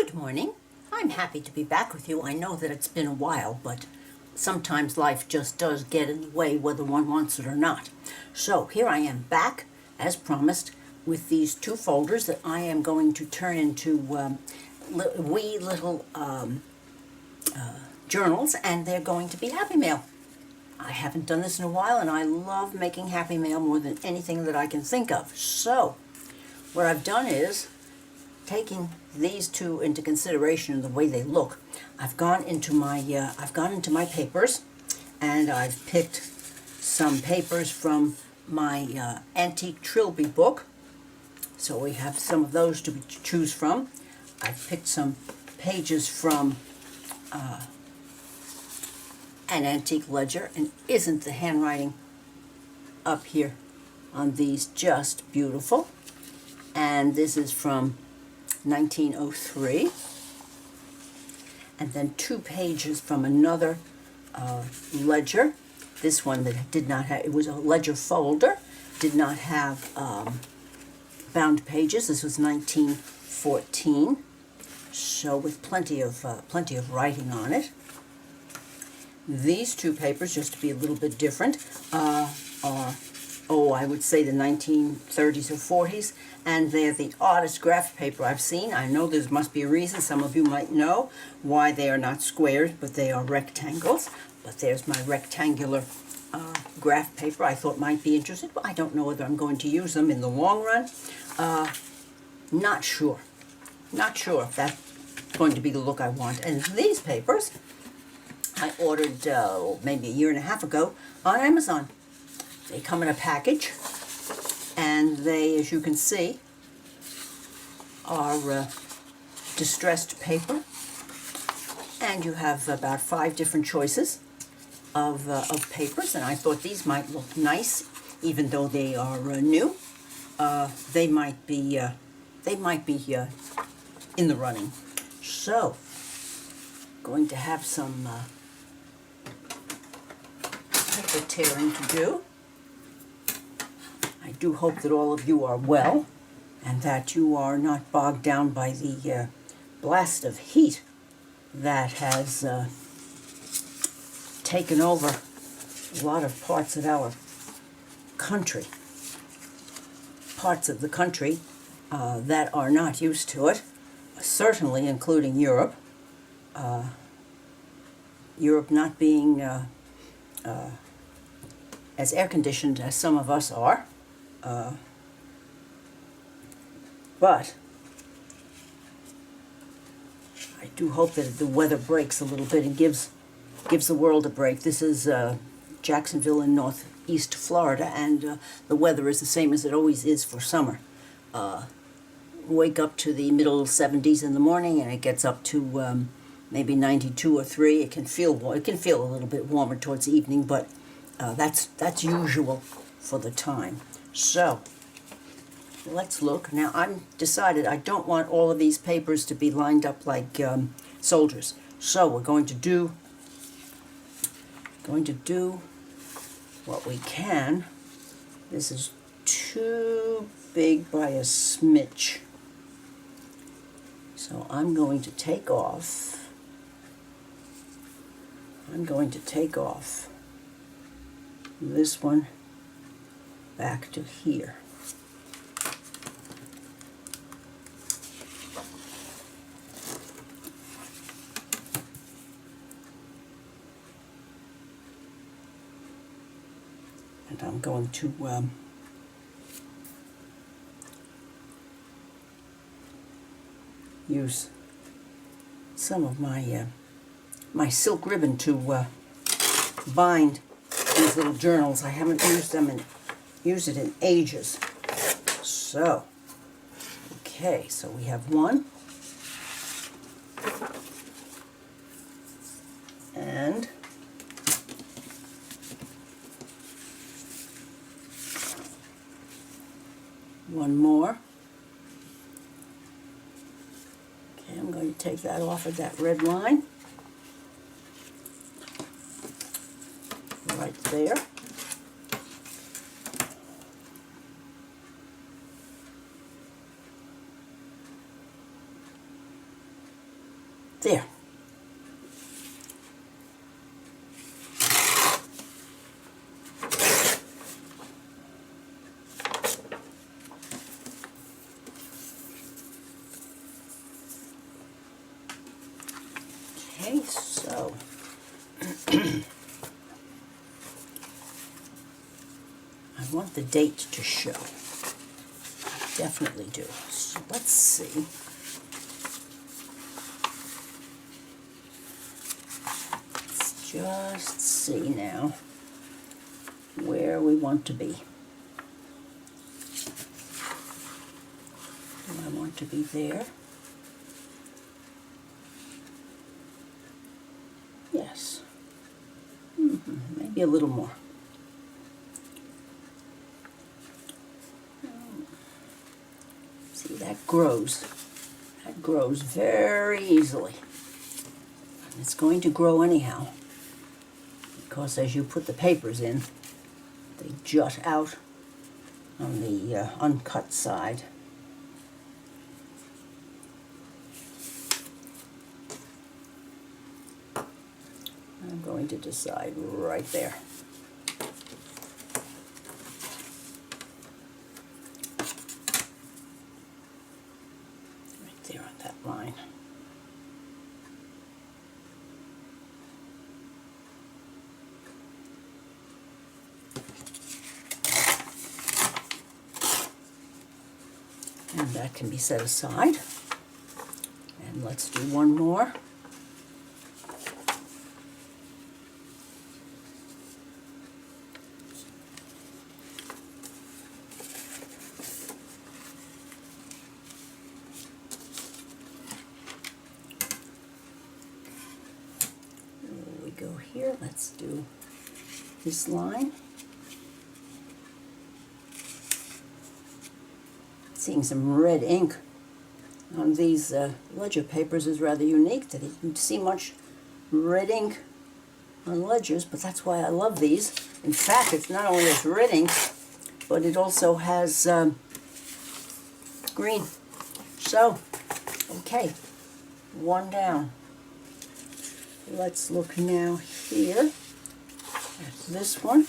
Good morning. I'm happy to be back with you. I know that it's been a while, but sometimes life just does get in the way whether one wants it or not. So here I am back, as promised, with these two folders that I am going to turn into wee little journals, and they're going to be Happy Mail. I haven't done this in a while, and I love making Happy Mail more than anything that I can think of. So what I've done is, taking these two into consideration and the way they look, I've gone into my papers, and I've picked some papers from my antique Trilby book. So we have some of those to choose from. I've picked some pages from an antique ledger, and isn't the handwriting up here on these just beautiful? And this is from 1903, and then 2 pages from another ledger. This one that did not have, it was a ledger folder, did not have bound pages. This was 1914, so with plenty of writing on it. These 2 papers, just to be a little bit different, are, I would say the 1930s or 40s, and they're the oddest graph paper I've seen. I know there must be a reason. Some of you might know why they are not squares, but they are rectangles. But there's my rectangular graph paper I thought might be interesting, but I don't know whether I'm going to use them in the long run. Not sure. Not sure if that's going to be the look I want. And these papers I ordered maybe a year and a half ago on Amazon. They come in a package, and they, as you can see, are distressed paper, and you have about 5 different choices of papers, and I thought these might look nice, even though they are new. They might be in the running. So, going to have some paper tearing to do. I do hope that all of you are well, and that you are not bogged down by the blast of heat that has taken over a lot of parts of our country. Parts of the country that are not used to it, certainly including Europe. Europe not being as air-conditioned as some of us are. But I do hope that the weather breaks a little bit and gives the world a break. This is Jacksonville in northeast Florida, and the weather is the same as it always is for summer. Wake up to the middle 70s in the morning, and it gets up to maybe 92 or 3. It can feel a little bit warmer towards the evening, but that's usual for the time. So let's look. Now I'm decided I don't want all of these papers to be lined up like soldiers. So we're going to do what we can. This is too big by a smidge. So I'm going to take off this one back to here. And I'm going to use some of my my silk ribbon to bind these little journals. I haven't used it in ages. So, okay, so we have one, and one more. Okay, I'm going to take that off of that red line. Right there. There. Okay, so I want the date to show. Definitely do. So let's see. Let's just see now where we want to be. Do I want to be there? Yes. Maybe a little more. See, that grows. That grows very easily. And it's going to grow anyhow, because as you put the papers in, they jut out on the uncut side. I'm going to decide right there. Right there on that line. And that can be set aside. And let's do one more. Go here, let's do this line. Seeing some red ink on these ledger papers is rather unique, that you didn't see much red ink on ledgers, but that's why I love these. In fact, it's not only this red ink, but it also has green. So, okay, one down. Let's look now here at this one.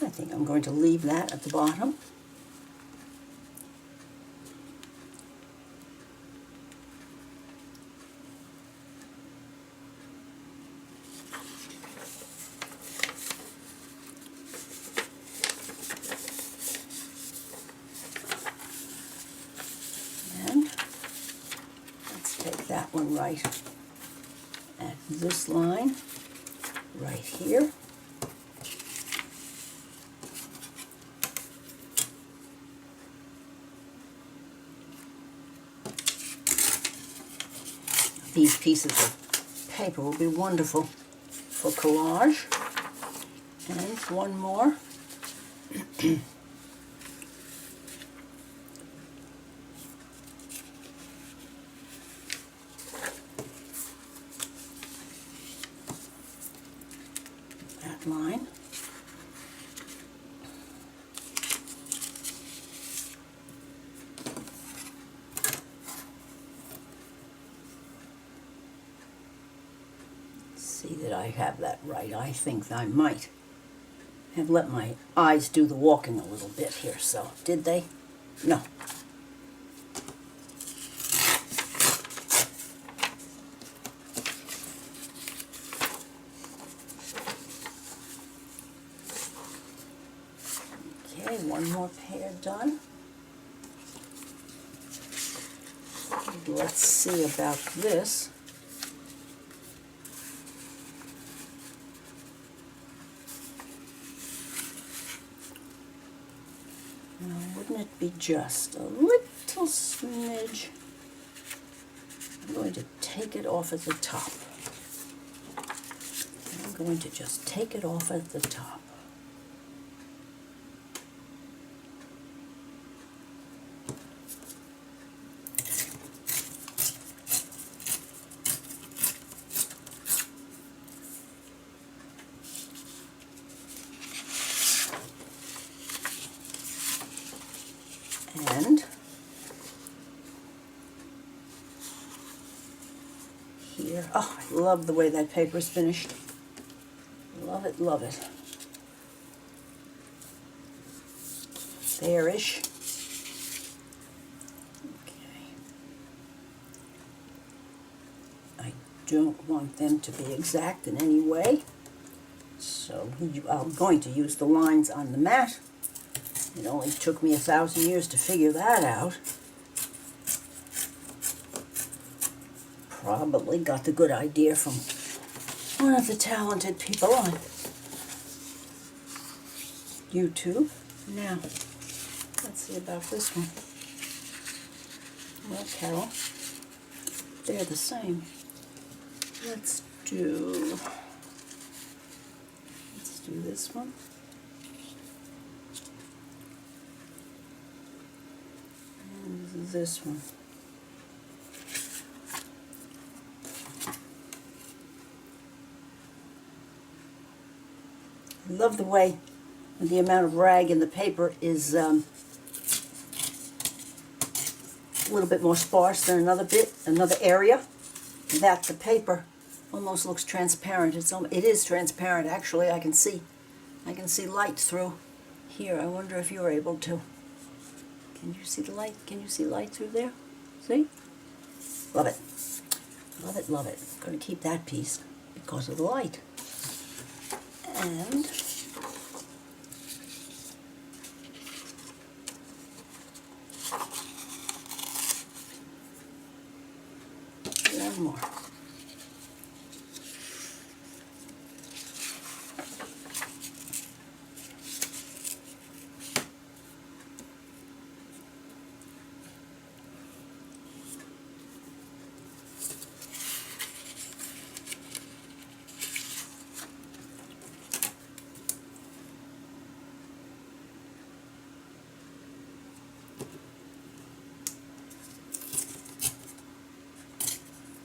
I think I'm going to leave that at the bottom. That one right at this line, right here. These pieces of paper will be wonderful for collage. And one more. Line. See that I have that right. I think I might have let my eyes do the walking a little bit here. So, did they? No. One more pair done. Let's see about this. Now, wouldn't it be just a little smidge? I'm going to take it off at the top. I'm going to just take it off at the top. ledger. Oh, I love the way that paper is finished. Love it, love it. Fairish. Okay. I don't want them to be exact in any way, so I'm going to use the lines on the mat. It only took me 1,000 years to figure that out. Probably got the good idea from one of the talented people on YouTube. Now, let's see about this one. Well, Carol, they're the same. Let's do this one. And this one. I love the way the amount of rag in the paper is a little bit more sparse than another area, that the paper almost looks transparent. It is transparent, actually. I can see light through here. I wonder if you're able to. Can you see the light? Can you see light through there? See? Love it. Love it, love it. I'm going to keep that piece because of the light. And one more.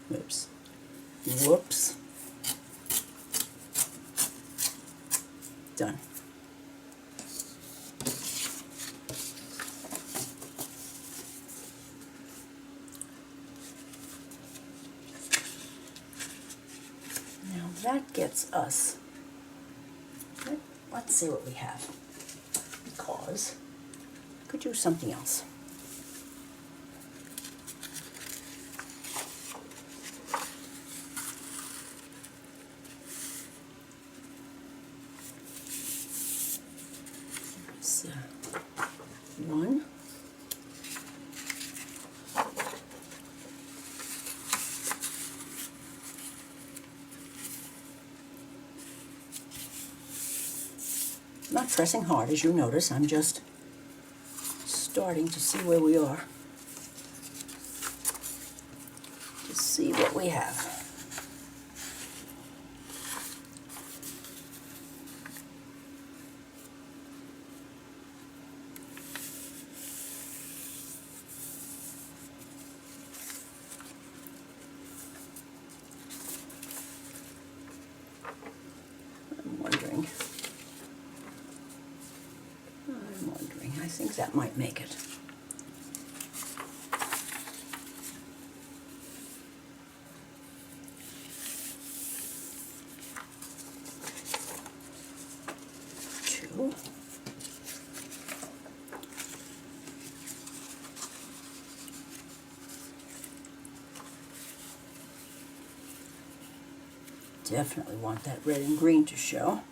Oops. Whoops. Done. Now that gets us, let's see what we have, because I could use something else. One. I'm not pressing hard, as you notice. I'm just starting to see where we are, to see what we have. I think that might make it. Two. Definitely want that red and green to show.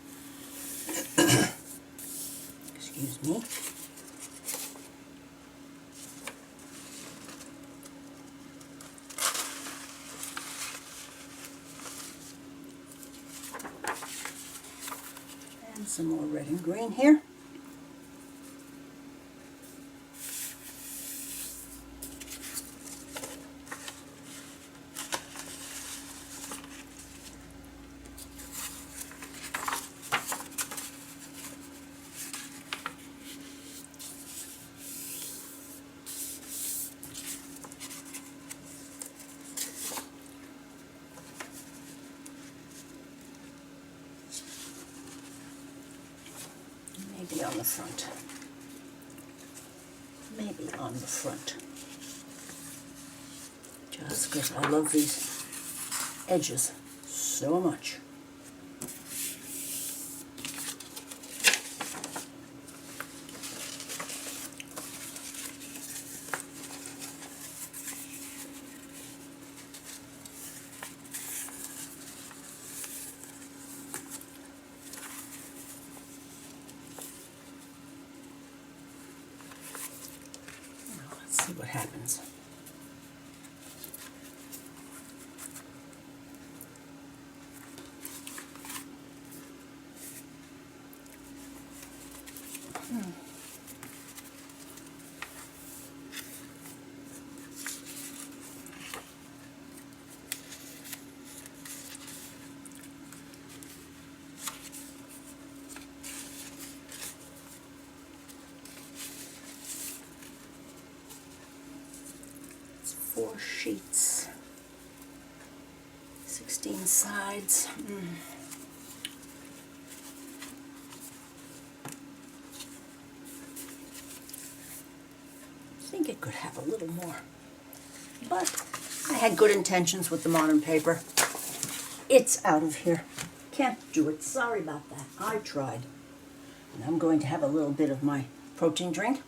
Excuse me. And some more red and green here. Maybe on the front. Maybe on the front. Just because I love these edges so much. Let's see what happens. It's 4 sheets, 16 sides. I think it could have a little more, but I had good intentions with the modern paper. It's out of here. Can't do it. Sorry about that. I tried. And I'm going to have a little bit of my protein drink.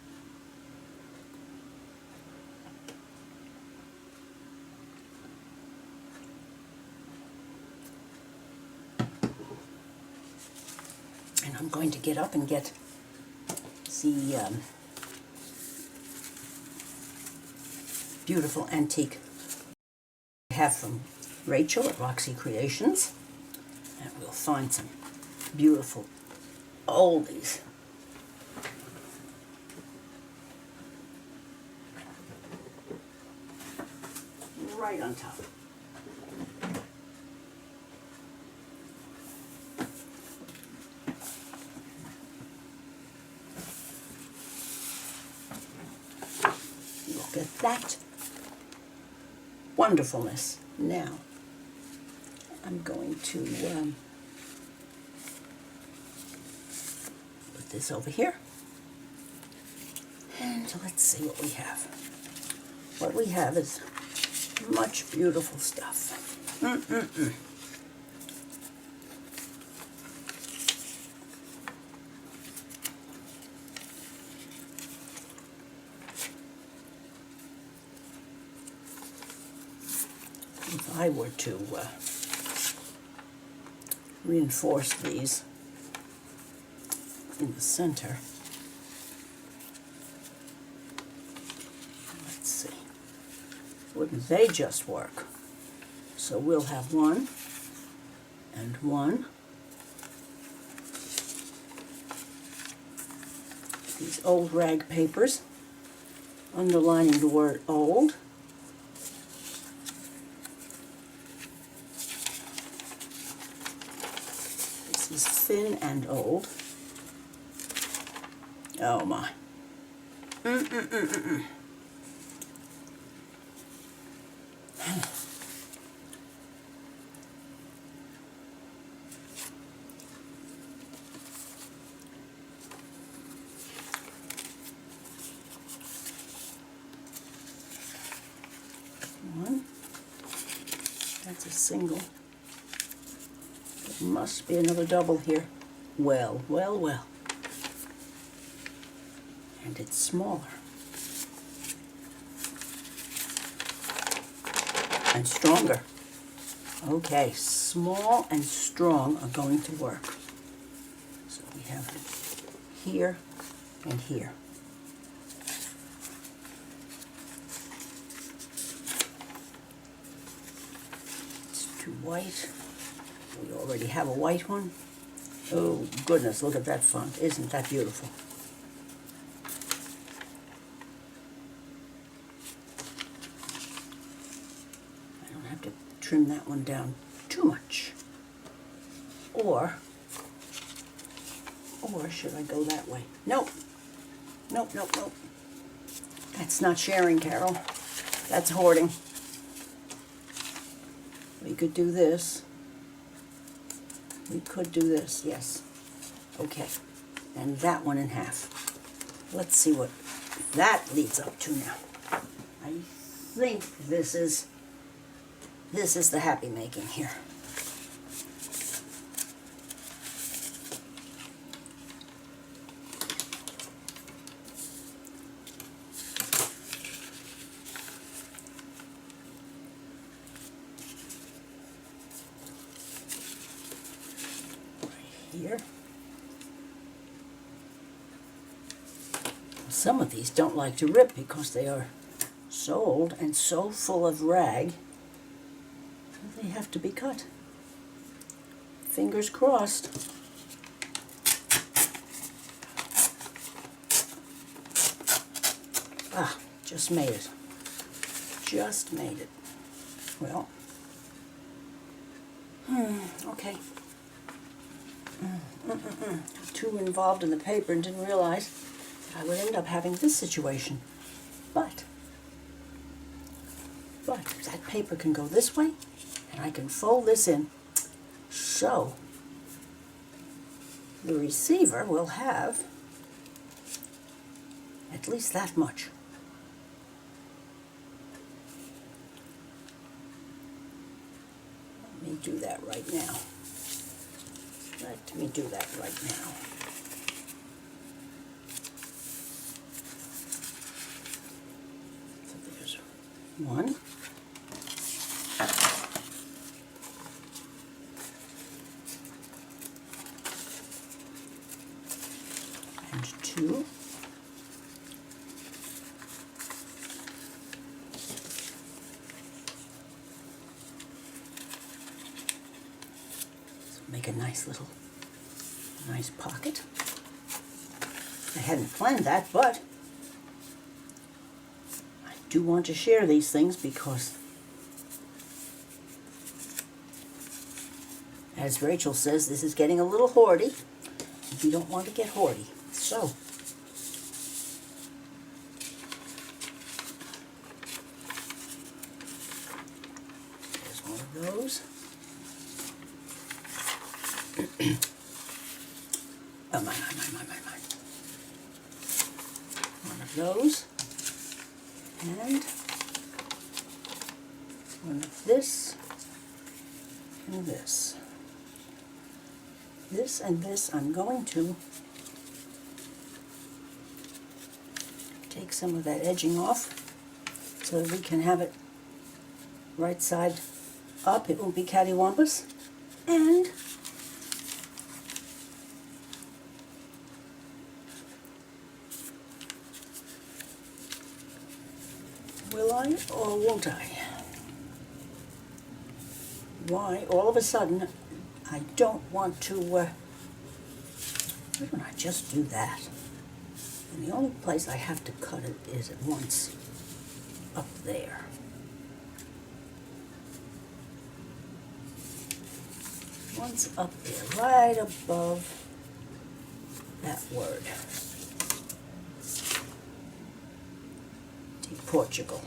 And I'm going to get up and get the beautiful antique I have from Rachel at Roxy Creations. And we'll find some beautiful oldies. Right on top. Look at that wonderfulness. Now, I'm going to put this over here. And let's see what we have. What we have is much beautiful stuff. If I were to reinforce these in the center, let's see, wouldn't they just work? So we'll have 1 and 1. These old rag papers, underlining the word old. This is thin and old. Oh my. One. That's a single. There must be another double here. Well, well, well. And it's smaller. And stronger. Okay, small and strong are going to work. So we have it here and here. It's too white. We already have a white one. Oh goodness, look at that font. Isn't that beautiful? I don't have to trim that one down too much. Or should I go that way? Nope. Nope, nope, nope. That's not sharing, Carol. That's hoarding. We could do this. We could do this, yes. Okay. And that one in half. Let's see what that leads up to now. I think this is This is the happy making here. Here. Some of these don't like to rip because they are so old and so full of rag that they have to be cut. Fingers crossed. Ah, just made it. Just made it. Well, okay. Too involved in the paper and didn't realize that I would end up having this situation. But that paper can go this way, and I can fold this in. So the receiver will have at least that much. Let me do that right now. Let me do that right now. So there's one. And two. Make a nice pocket. I hadn't planned that, but I do want to share these things because, as Rachel says, this is getting a little hoardy. You don't want to get hoardy. So, there's one of those. Oh, mine. One of those. And one of this. And this. This and this I'm going to take some of that edging off so that we can have it right side up. It won't be cattywampus. And will I or won't I? Why, all of a sudden, I don't want to, why don't I just do that? And the only place I have to cut it is at once up there. Once up there, right above that word. Portugal.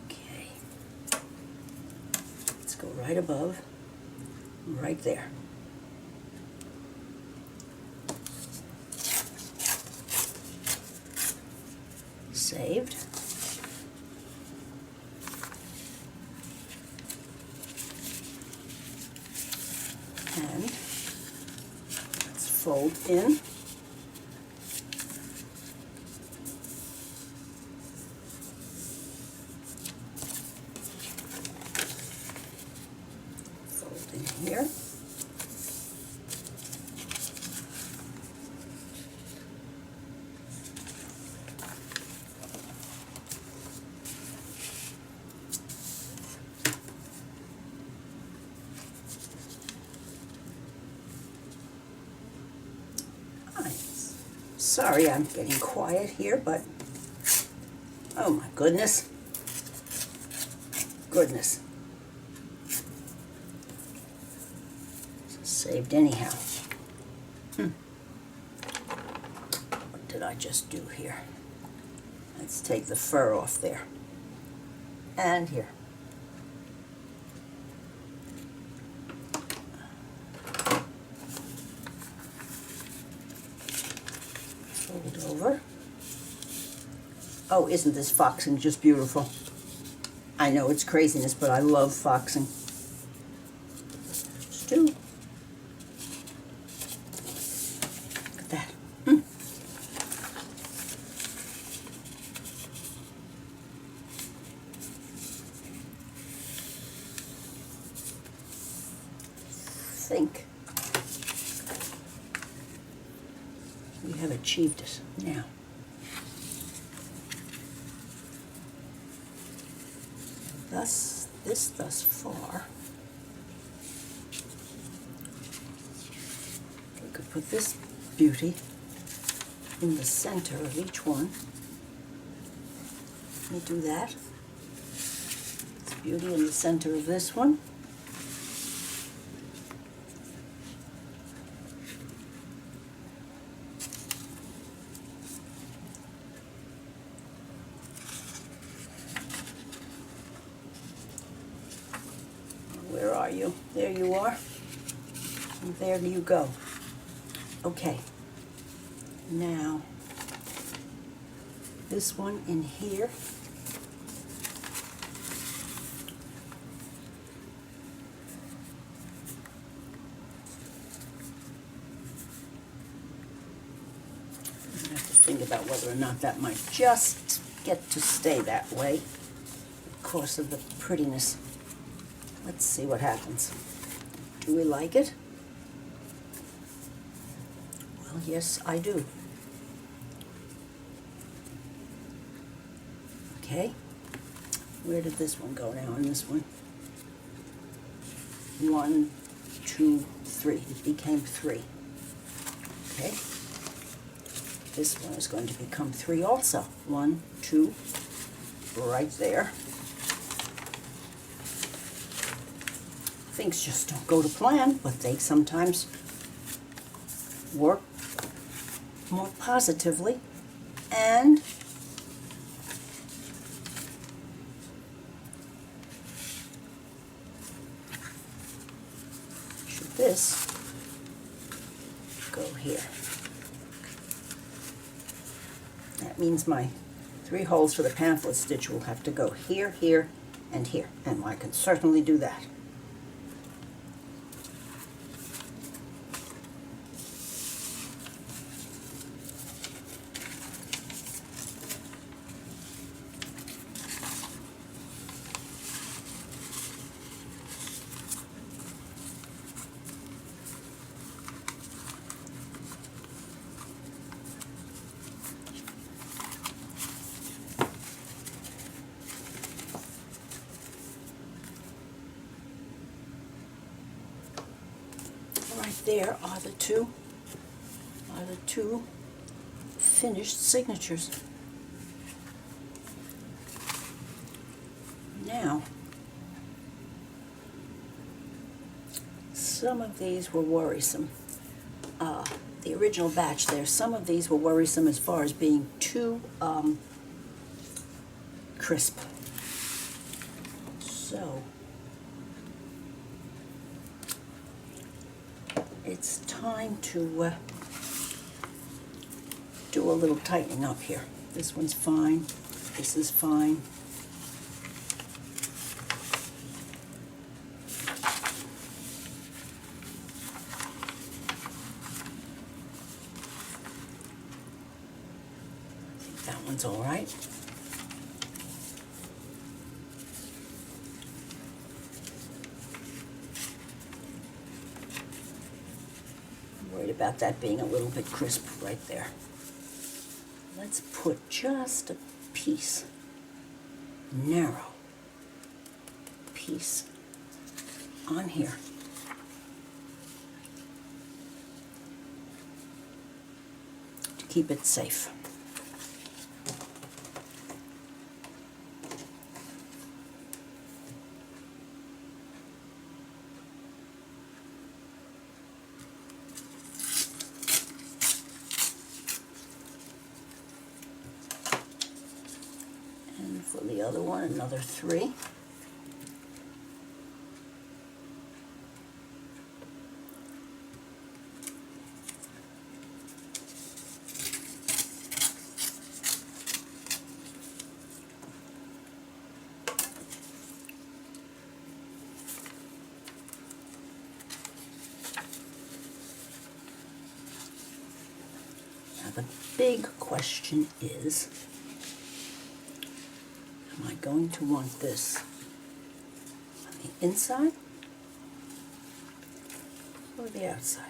Okay. Let's go right above, right there. Saved. And let's fold in. Here. Sorry, I'm getting quiet here, but oh my goodness. Saved anyhow. What did I just do here? Let's take the fur off there. And here. Fold over. Oh, isn't this foxing just beautiful? I know it's craziness, but I love foxing. There's two. Look at that. Think we have achieved it now. Thus far, we could put this beauty in the center of each one. Let me do that. This beauty in the center of this one. Where are you? There you are. And there you go. Okay. Now, this one in here. I have to think about whether or not that might just get to stay that way because of the prettiness. Let's see what happens. Do we like it? Well, yes, I do. Okay. Where did this one go now on this one? 1, 2, 3. It became 3. Okay. This one is going to become 3 also. 1, 2, right there. Things just don't go to plan, but they sometimes work more positively. And should this go here? That means my 3 holes for the pamphlet stitch will have to go here, here, and here. And I can certainly do that. Right there are the two finished signatures. Now, some of these were worrisome. The original batch there, some of these were worrisome as far as being too crisp. So, it's time to do a little tightening up here. This one's fine. This is fine. I think that one's all right. Worried about that being a little bit crisp right there. Let's put just a piece, narrow piece on here. To keep it safe. For the other one, another 3. the big question is, am I going to want this on the inside or the outside?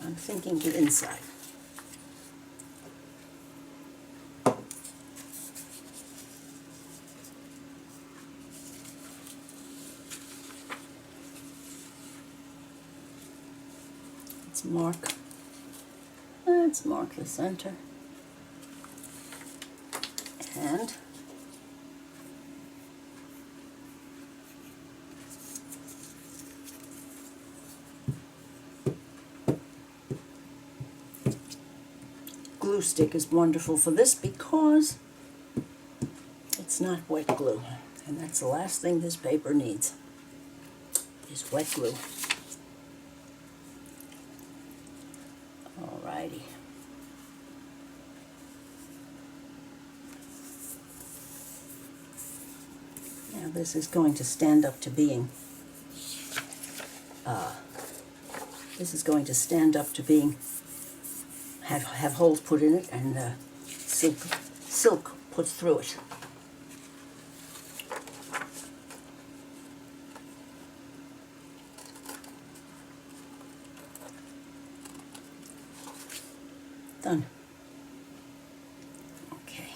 I'm thinking the inside. Let's mark the center, and glue stick is wonderful for this because it's not wet glue, and that's the last thing this paper needs is wet glue. Alrighty. Now this is going to stand up to being have holes put in it and silk put through it. Done. Okay.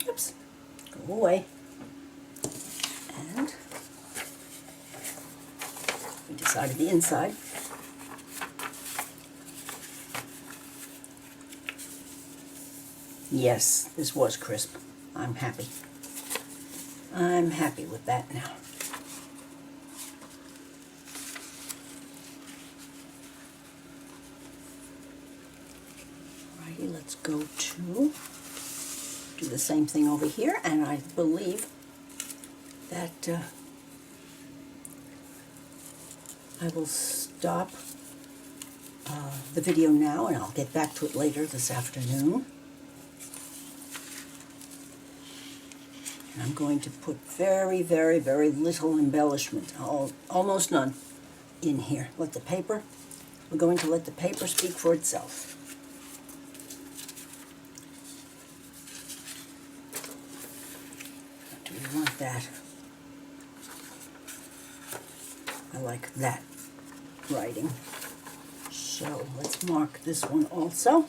Oops. Go away. And we decided the inside. Yes, this was crisp. I'm happy. I'm happy with that now. Alrighty, let's go to do the same thing over here, and I believe that I will stop the video now, and I'll get back to it later this afternoon. And I'm going to put very, very, very little embellishment, almost none, in here. We're going to let the paper speak for itself. Do we want that? I like that writing. So let's mark this one also.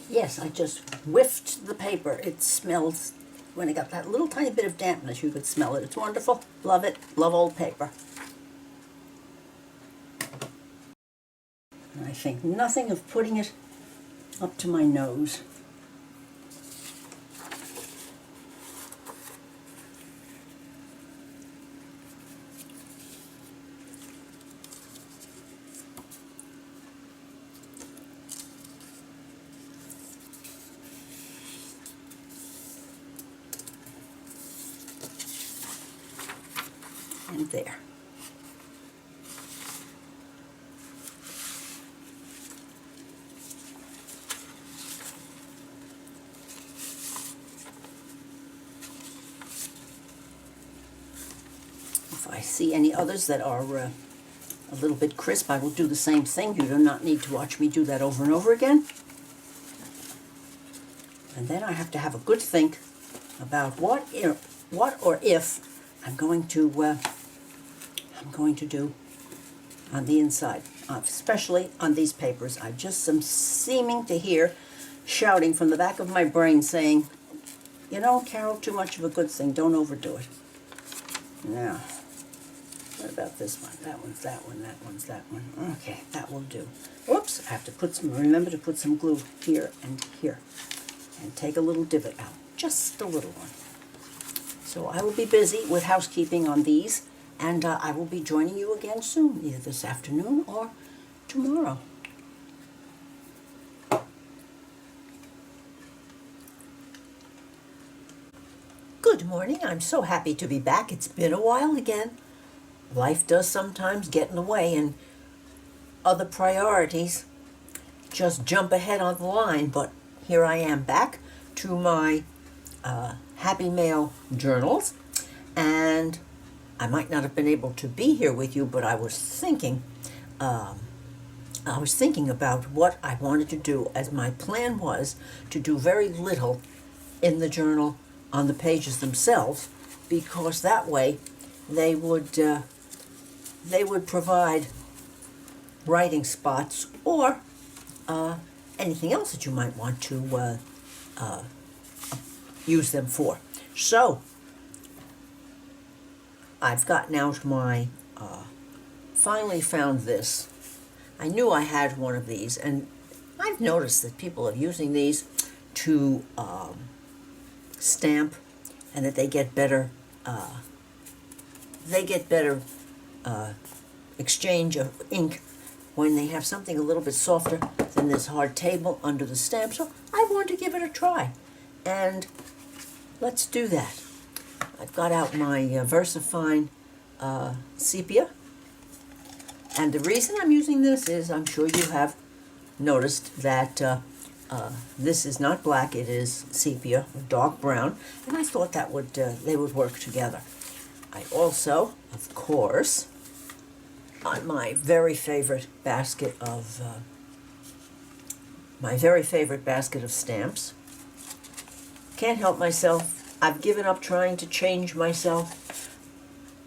Yes, I just whiffed the paper. It smells, when it got that little tiny bit of dampness, you could smell it. It's wonderful. Love it. Love old paper. And I think nothing of putting it up to my nose. And there. If I see any others that are a little bit crisp, I will do the same thing. You do not need to watch me do that over and over again. And then I have to have a good think about what or if I'm going to do on the inside, especially on these papers. I just am seeming to hear shouting from the back of my brain saying, you know, Carol, too much of a good thing, don't overdo it. Now, what about this one? That one's that one, that one's that one. Okay, that will do. Whoops, I have to remember to put some glue here, and take a little divot out. just a little one. So I will be busy with housekeeping on these, and I will be joining you again soon, either this afternoon or tomorrow. Good morning. I'm so happy to be back. It's been a while again. Life does sometimes get in the way, and other priorities just jump ahead on the line, but here I am back to my Happy Mail journals, and I might not have been able to be here with you, but I was thinking about what I wanted to do, as my plan was to do very little in the journal on the pages themselves, because that way they would provide writing spots or anything else that you might want to use them for. So I've gotten out my, finally found this. I knew I had one of these, and I've noticed that people are using these to stamp, and that they get better exchange of ink when they have something a little bit softer than this hard table under the stamp. So I want to give it a try, and let's do that. I've got out my VersaFine sepia, and the reason I'm using this is, I'm sure you have noticed that this is not black, it is sepia, dark brown, and I thought that they would work together. I also, of course, on my very favorite basket of stamps. Can't help myself. I've given up trying to change myself.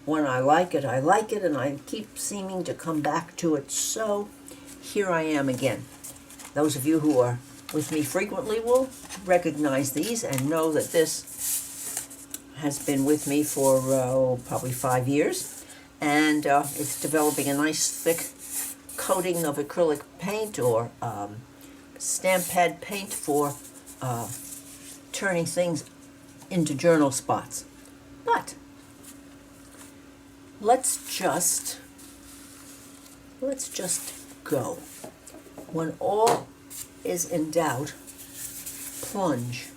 When I like it, and I keep seeming to come back to it. So here I am again. Those of you who are with me frequently will recognize these and know that this has been with me for probably 5 years, and it's developing a nice thick coating of acrylic paint or stamp pad paint for turning things into journal spots. But let's just go. When all is in doubt, plunge.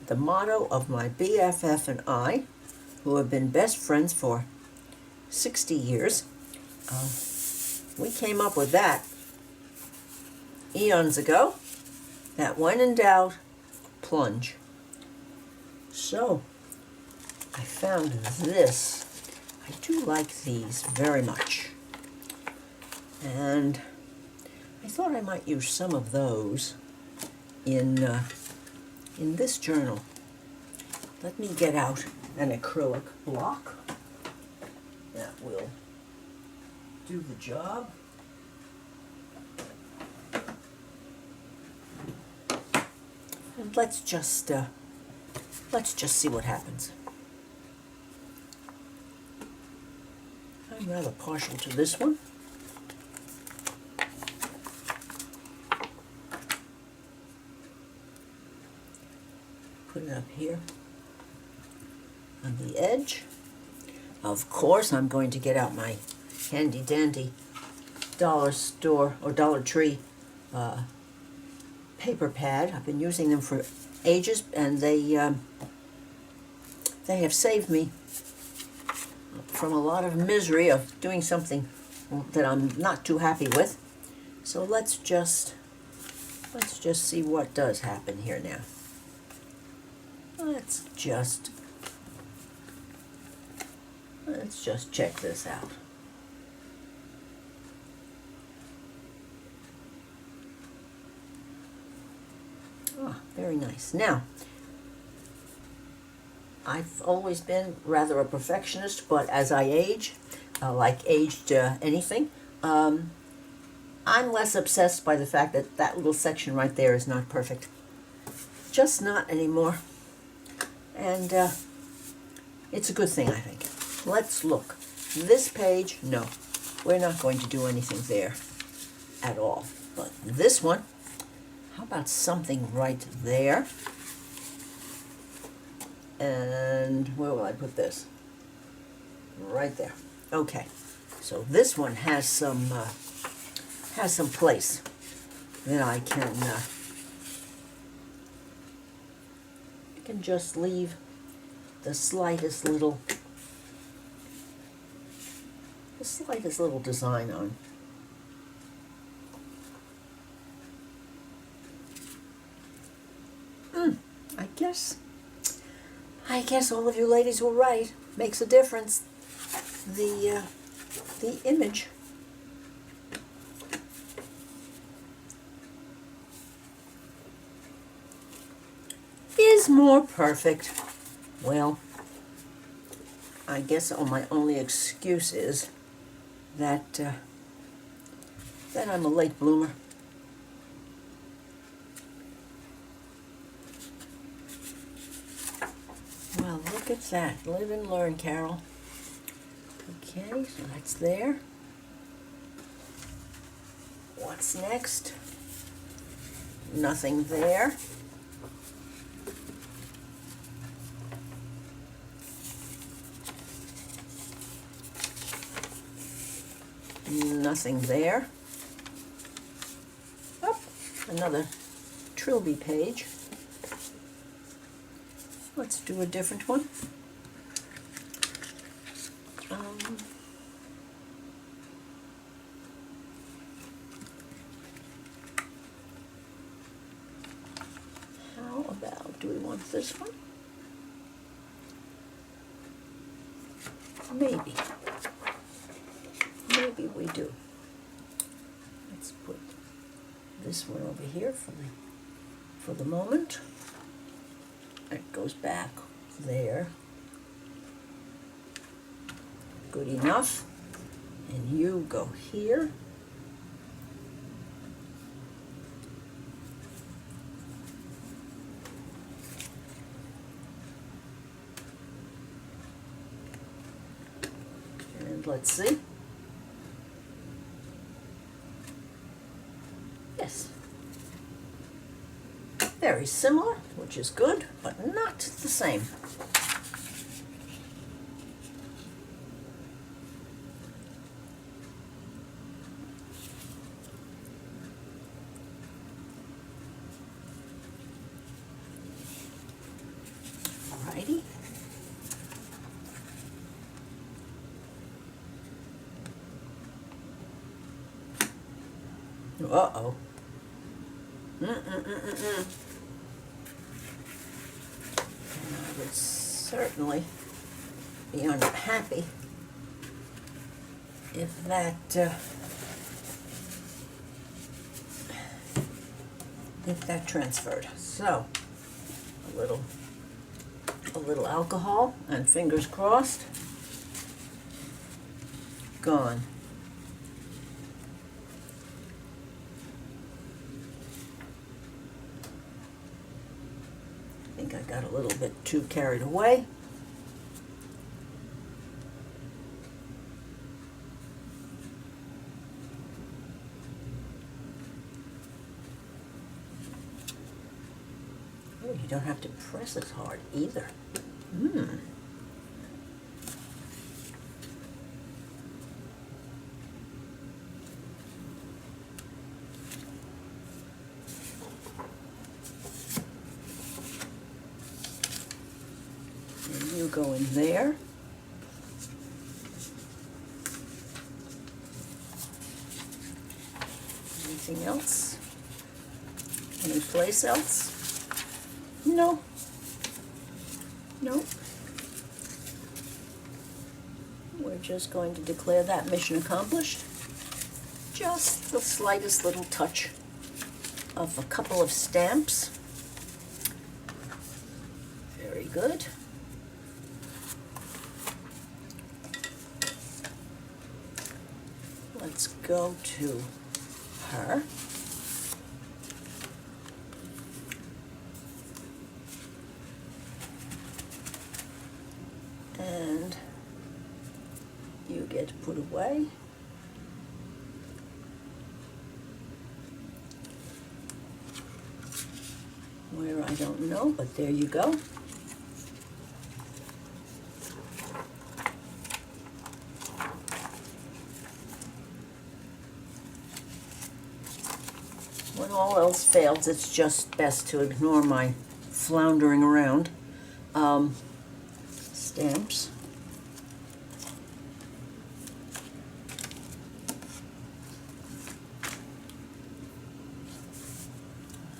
The motto of my BFF and I, who have been best friends for 60 years, we came up with that eons ago, that when in doubt, plunge. So, I found this. I do like these very much. And I thought I might use some of those in this journal. Let me get out an acrylic block. That will do the job. And let's just see what happens. I'm rather partial to this one. Put it up here on the edge. Of course, I'm going to get out my handy dandy dollar store or Dollar Tree paper pad. I've been using them for ages, and they have saved me from a lot of misery of doing something that I'm not too happy with. So let's just see what does happen here now. Let's just check this out. Ah, very nice. Now, I've always been rather a perfectionist, but as I age, like aged anything, I'm less obsessed by the fact that that little section right there is not perfect. Just not anymore. And it's a good thing, I think. Let's look. This page, no, we're not going to do anything there at all. But this one, how about something right there? And where will I put this? Right there. Okay, so this one has some place that I can just leave the slightest little design on. I guess all of you ladies were right. Makes a difference. The image is more perfect. Well, I guess my only excuse is that I'm a late bloomer. Well, look at that. Live and learn, Carol. Okay, so that's there. What's next? Nothing there. Nothing there. Oh, another Trilby page. Let's do a different one. How about, do we want this one? Maybe. Maybe we do. Let's put this one over here for the moment. It goes back there. Good enough. And you go here. And let's see. Yes. Very similar, which is good, but not the same. Alrighty. Uh-oh. I would certainly be unhappy if that transferred. So a little alcohol and fingers crossed. Gone. I think I got a little bit too carried away. Oh, you don't have to press as hard either. And you go in there. Anything else? Any place else? No. Nope. We're just going to declare that mission accomplished. Just the slightest little touch of a couple of stamps. Very good. Let's go to her. And you get put away. Where I don't know, but there you go. when all else fails, it's just best to ignore my floundering around. Stamps.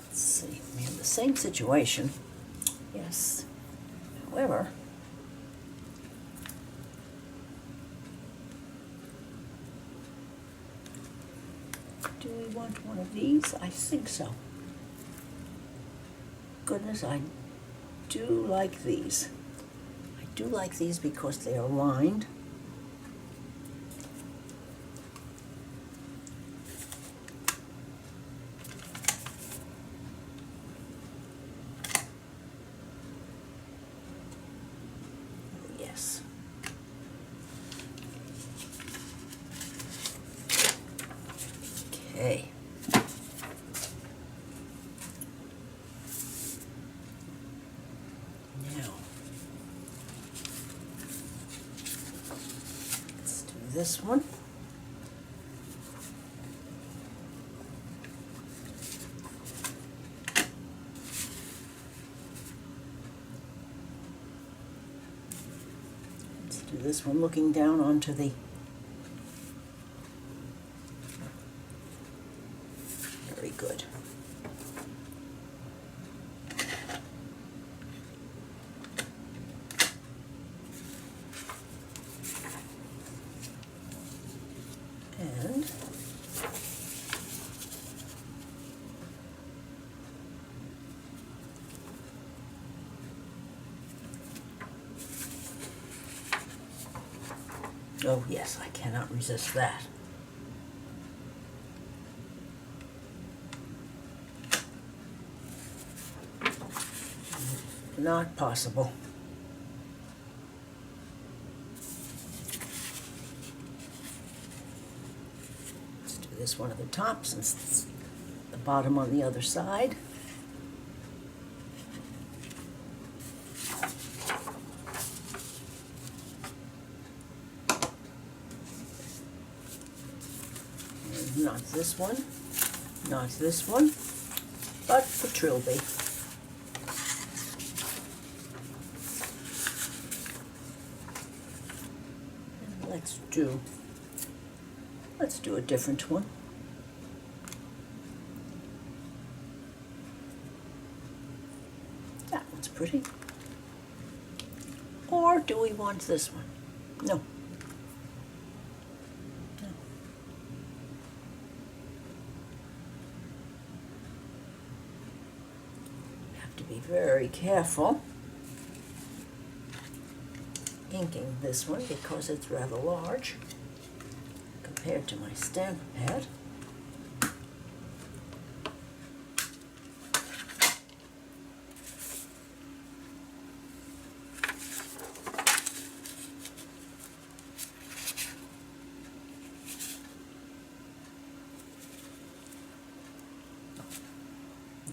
Let's see, we have the same situation. Yes. However, do we want one of these? I think so. Goodness, I do like these. I do like these because they are lined. Oh, yes. Okay. Now, let's do this one. Let's do this one looking down onto the very good. And oh yes, I cannot resist that. Not possible. Let's do this one at the top since it's the bottom on the other side. And not this one, not this one, but the trilby. Let's do a different one. That one's pretty. Or do we want this one? No. No. Have to be very careful inking this one because it's rather large compared to my stamp pad.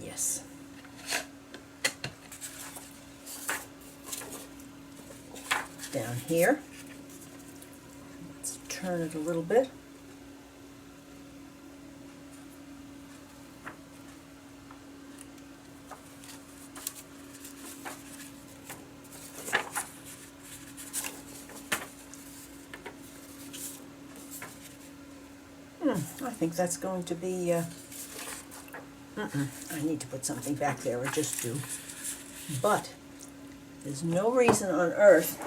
Yes. Down here, let's turn it a little bit. I think that's going to be, I need to put something back there, I just do. But there's no reason on earth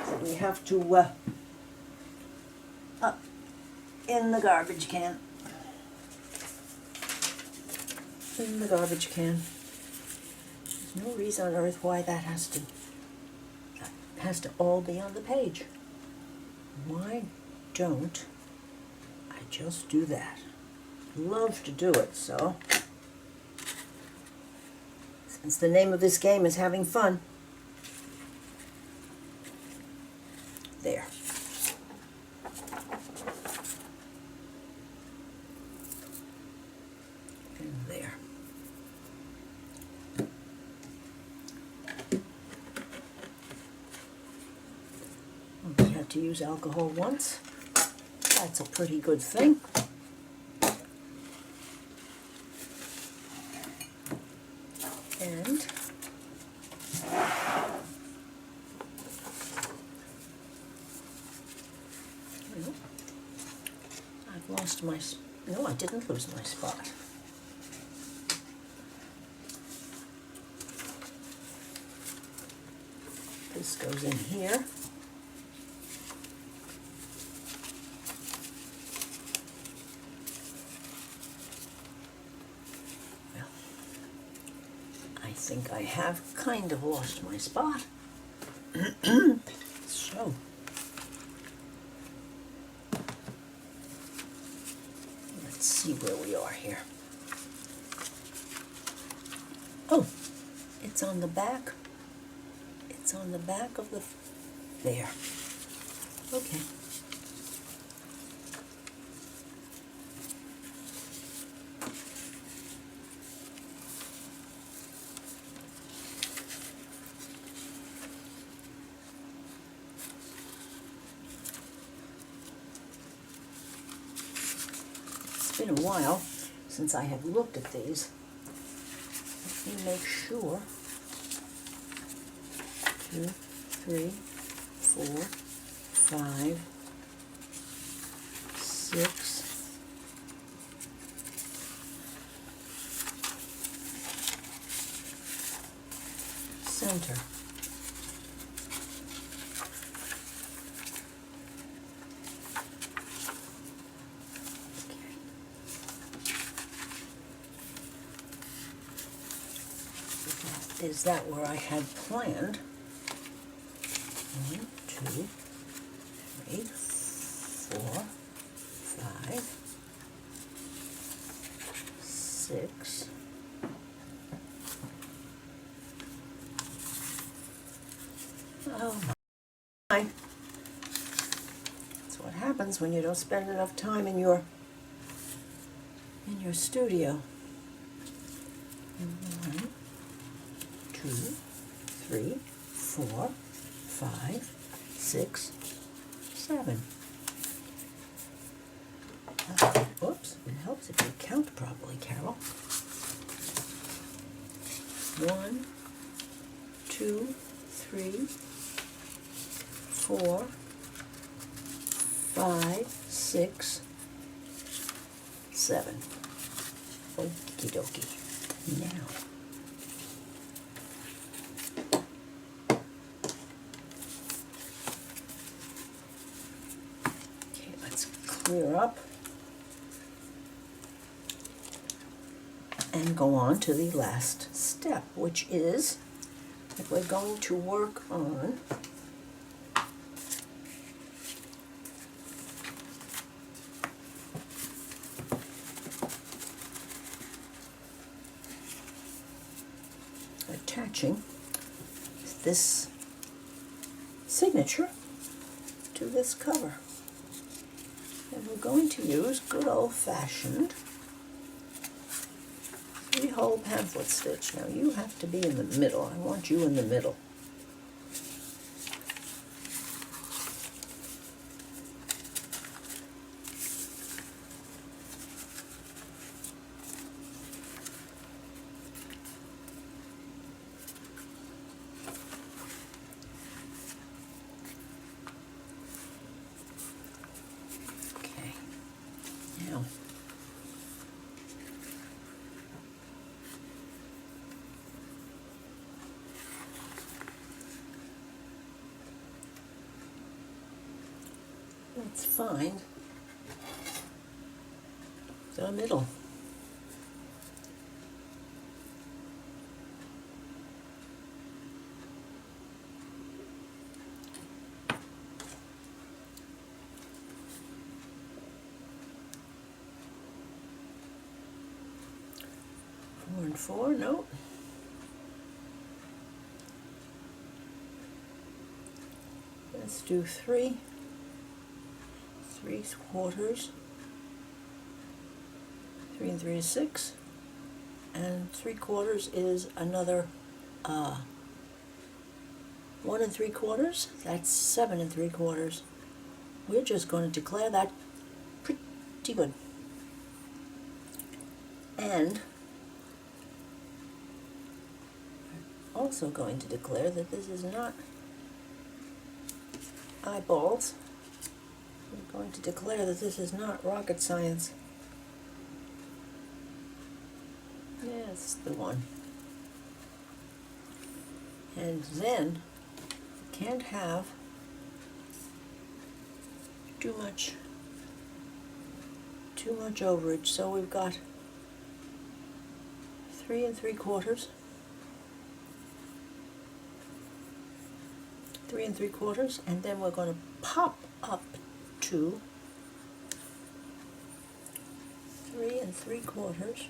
that we have to, in the garbage can. In the garbage can. There's no reason on earth why that has to all be on the page. Why don't I just do that? Love to do it, so since the name of this game is having fun, there. And there. We had to use alcohol once. That's a pretty good thing. lost my, no, I didn't lose my spot. This goes in here. Well, I think I have kind of lost my spot. So, let's see where we are here. Oh, it's on the back. It's on the back of the, there. Okay. It's been a while since I have looked at these. Let me make sure. 2, 3, 4, 5, 6, center. Is that where I had planned? 1, 2, 3, 4, 5, 6. Oh my. That's what happens when you don't spend enough time in your studio. 1, 2, 3, 4, 5, 6, 7. Oops, it helps if you count properly, Carol. 1, 2, 3, 4, 5, 6, 7. Okie dokie. Now, okay, let's clear up and go on to the last step, which is that we're going to work on attaching this signature to this cover. And we're going to use good old-fashioned 3-hole pamphlet stitch. Now you have to be in the middle. I want you in the middle. Okay. Now, let's find the middle. Four and 4, no. Let's do 3 3/4. 3 and 3 is 6, and 3/4 is another 1 and 3/4. That's 7 and 3/4. We're just going to declare that pretty good. And we're also going to declare that this is not eyeballs. I'm going to declare that this is not rocket science. Yes, the one. And then you can't have too much overage, so we've got 3 3/4, 3 3/4, and then we're going to pop up to 3 3/4.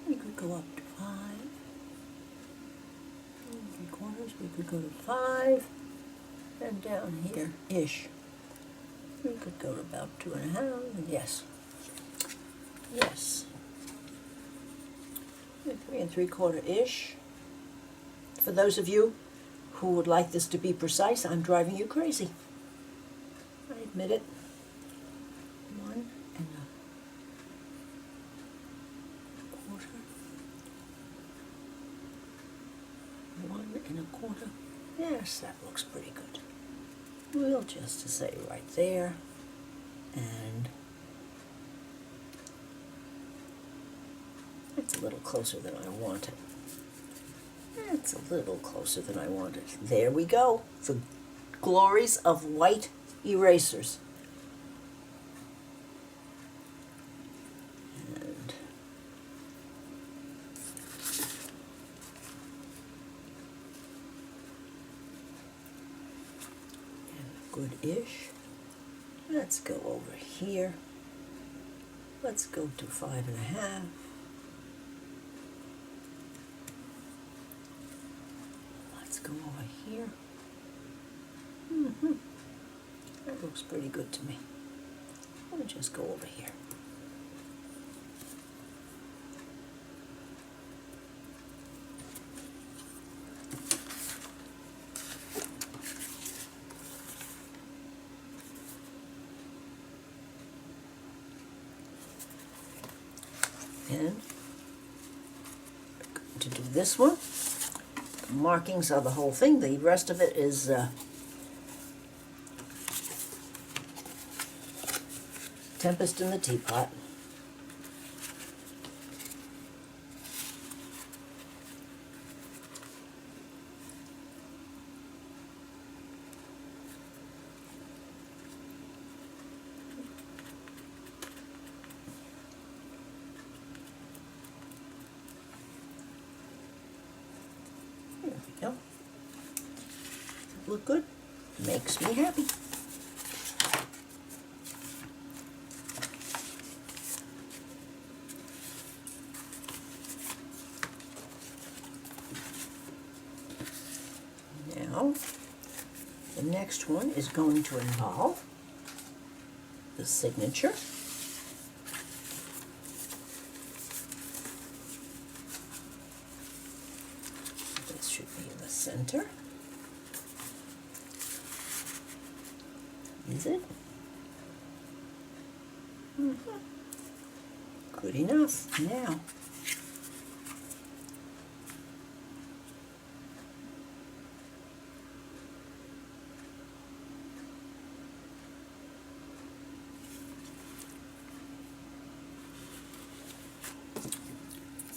We could go up to 5 3/4. We could go to 5, and down here ish. We could go to about 2.5. Yes, yes. 3 3/4 ish. For those of you who would like this to be precise, I'm driving you crazy. I admit it. 1 1/4. 1 1/4. Yes, that looks pretty good. We'll just say right there, and it's a little closer than I want it. It's a little closer than I want it. There we go. The glories of white erasers. And good-ish. Let's go over here. Let's go to 5.5. Let's go over here. That looks pretty good to me. Let me just go over here. And to do this one, markings are the whole thing. The rest of it is Tempest in the Teapot. There we go. Look good. Makes me happy. Now, the next one is going to involve the signature. This should be in the center. Is it? Good enough. Now,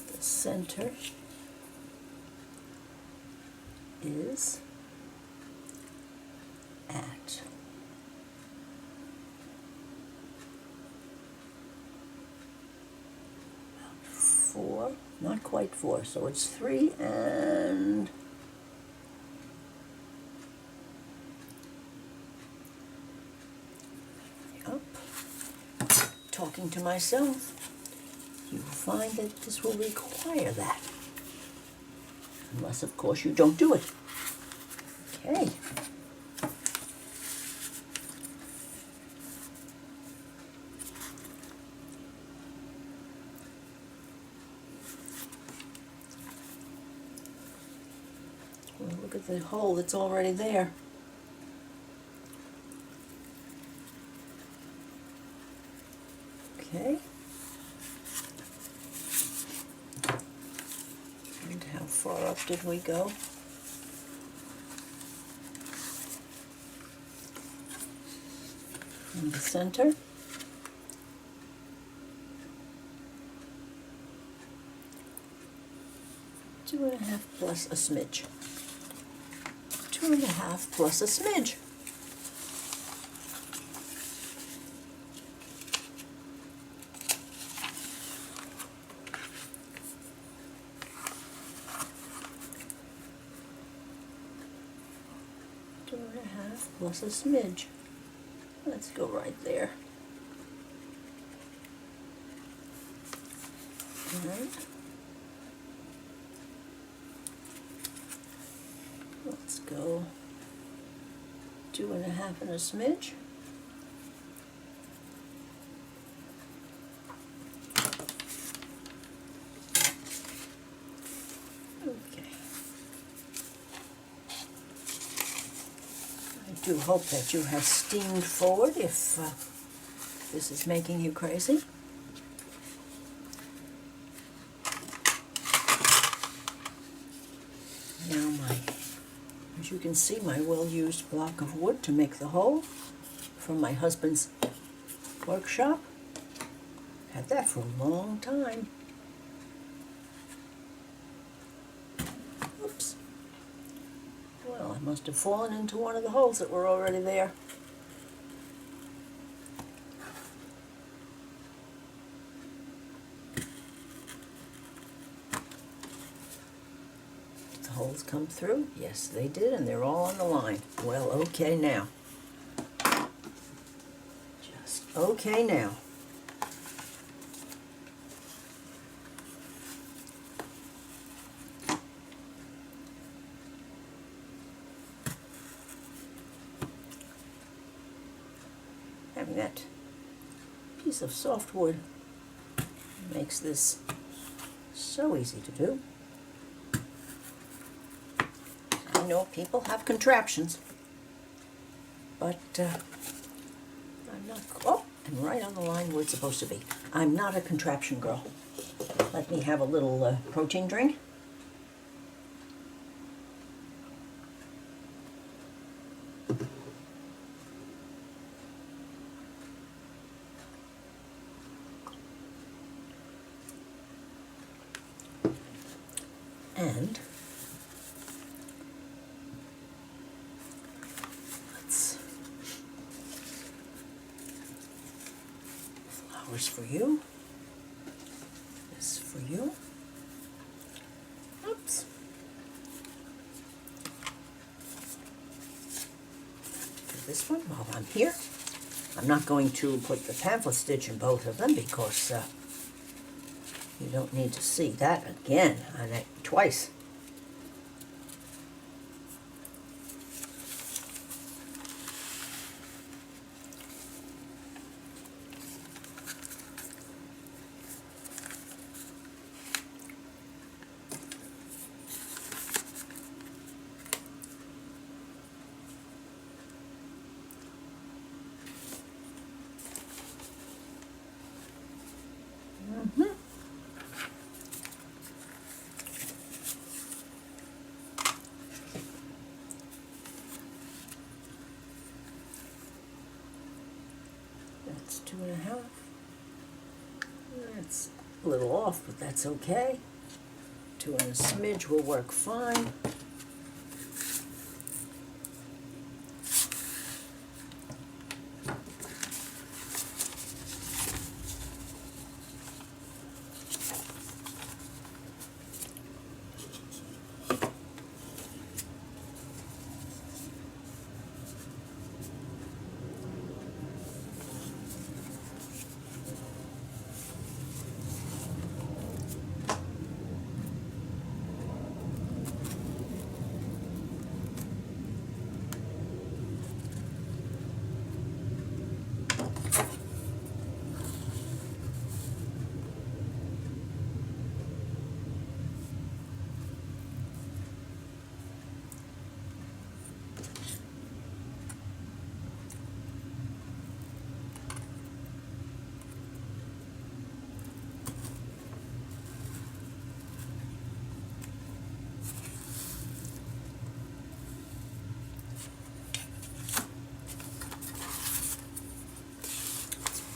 the center is at about 4, not quite 4, so it's 3 and up. Talking to myself, you will find that this will require that. Unless, of course, you don't do it. Okay. Well, look at the hole that's already there. Okay. And how far up did we go? in the center. Two and a half plus a smidge. 2.5 plus a smidge. Two and a half plus a smidge. Let's go right there. All right. Let's go 2.5 and a smidge. Okay. I do hope that you have steamed forward if this is making you crazy. Now as you can see, my well-used block of wood to make the hole from my husband's workshop. Had that for a long time. Oops. Well, I must have fallen into one of the holes that were already there. Holes come through? Yes, they did, and they're all on the line. Well, okay now. Just okay now. Having that piece of softwood makes this so easy to do. I know people have contraptions, but I'm not, oh, I'm right on the line where it's supposed to be. I'm not a contraption girl. Let me have a little protein drink. And flowers for you. This for you. Oops. Do this one while I'm here. I'm not going to put the pamphlet stitch in both of them because you don't need to see that again, twice. That's 2.5. That's a little off, but that's okay. 2 and a smidge will work fine.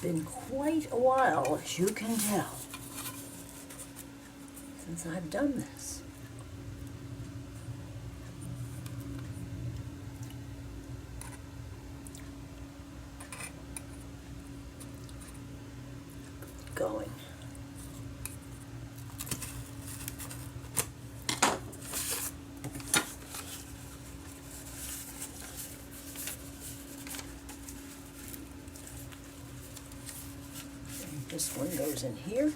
been quite a while, as you can tell, since I've done this. Going. And this one goes in here.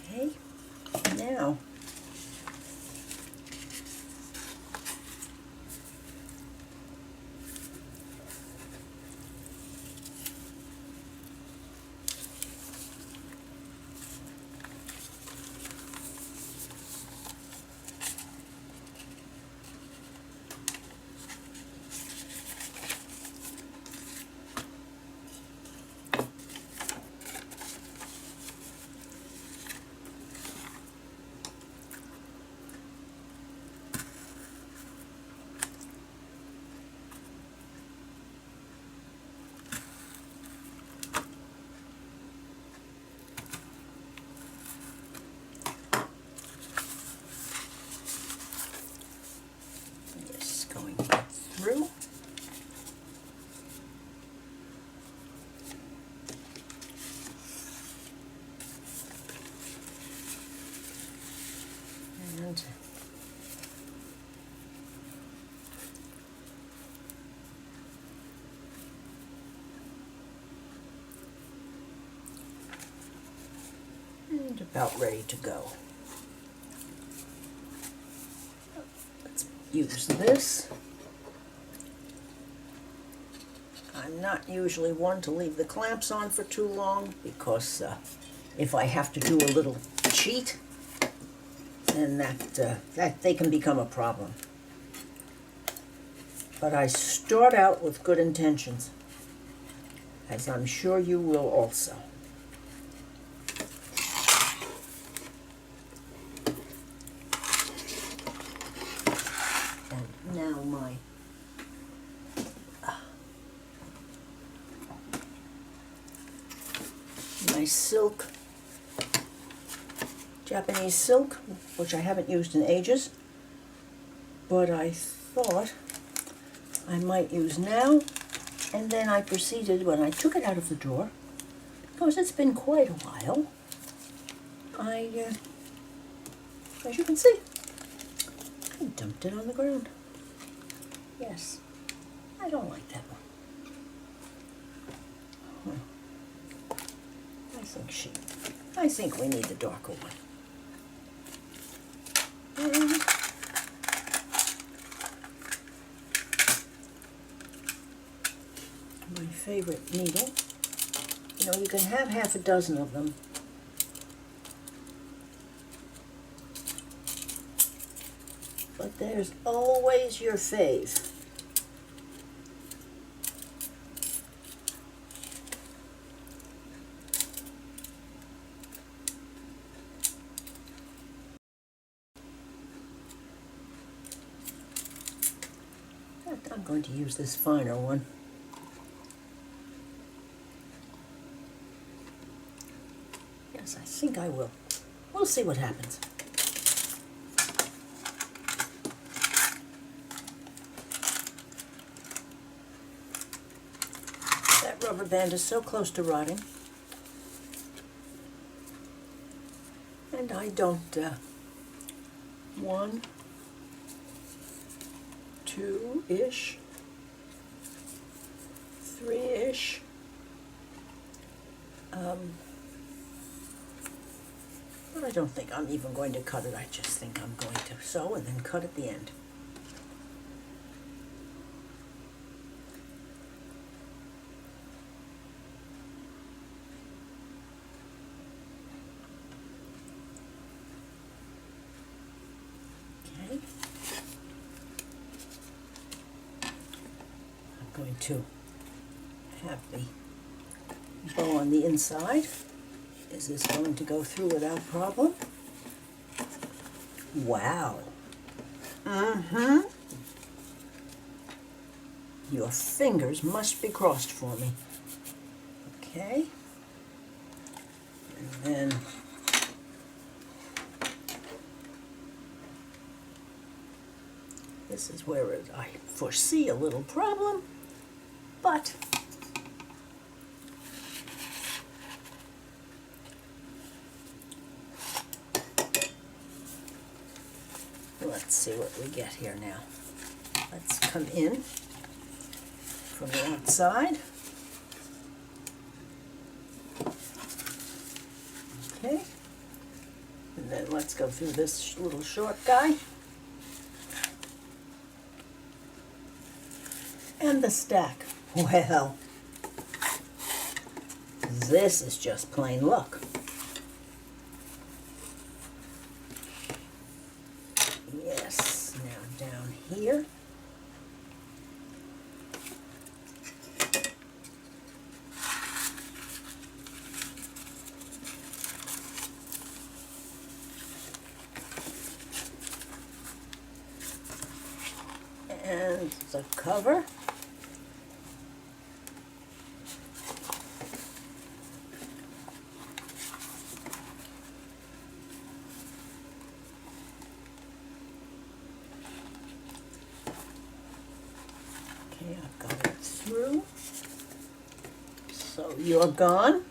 Okay, now this going through. And about ready to go. Let's use this. I'm not usually one to leave the clamps on for too long because if I have to do a little cheat, then that they can become a problem. But I start out with good intentions, as I'm sure you will also. And now my silk, Japanese silk, which I haven't used in ages, but I thought I might use now. And then I proceeded, when I took it out of the drawer, because it's been quite a while, as you can see, I dumped it on the ground. Yes, I don't like that one. I think we need the darker one. And my favorite needle. You know, you can have half a dozen of them. But there's always your fave. I'm going to use this finer one. Yes, I think I will. We'll see what happens. That rubber band is so close to rotting. And I don't, 1, 2-ish, 3-ish. But I don't think I'm even going to cut it. I just think I'm going to sew and then cut at the end. Okay. I'm going to have the bow on the inside. Is this going to go through without problem? Wow. Your fingers must be crossed for me. Okay. And then this is where I foresee a little problem, but let's see what we get here now. Let's come in from the outside. Okay. And then let's go through this little short guy. And the stack. Well, this is just plain luck. Yes, now down here. And the cover. Okay, I've got it through. So you're gone.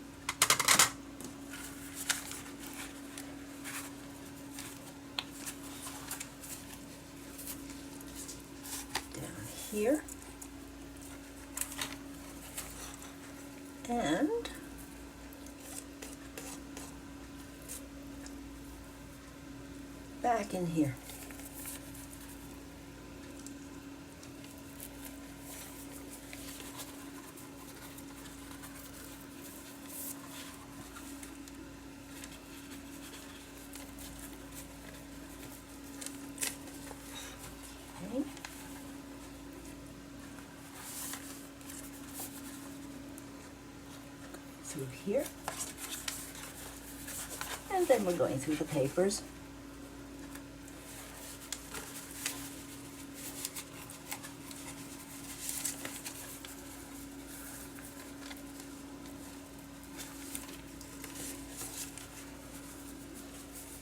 Down here. And back in here. Okay. Through here. And then we're going through the papers.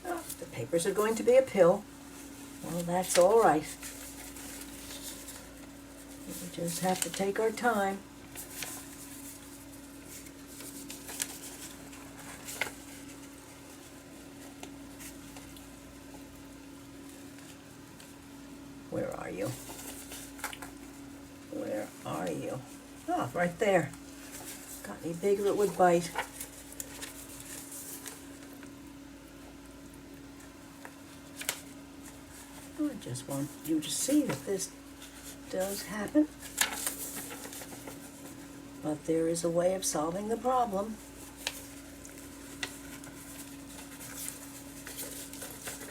Oh, the papers are going to be a pill. Well, that's all right. We just have to take our time. Where are you? Where are you? Oh, right there. Got any bigger it would bite. I just want you to see that this does happen. But there is a way of solving the problem.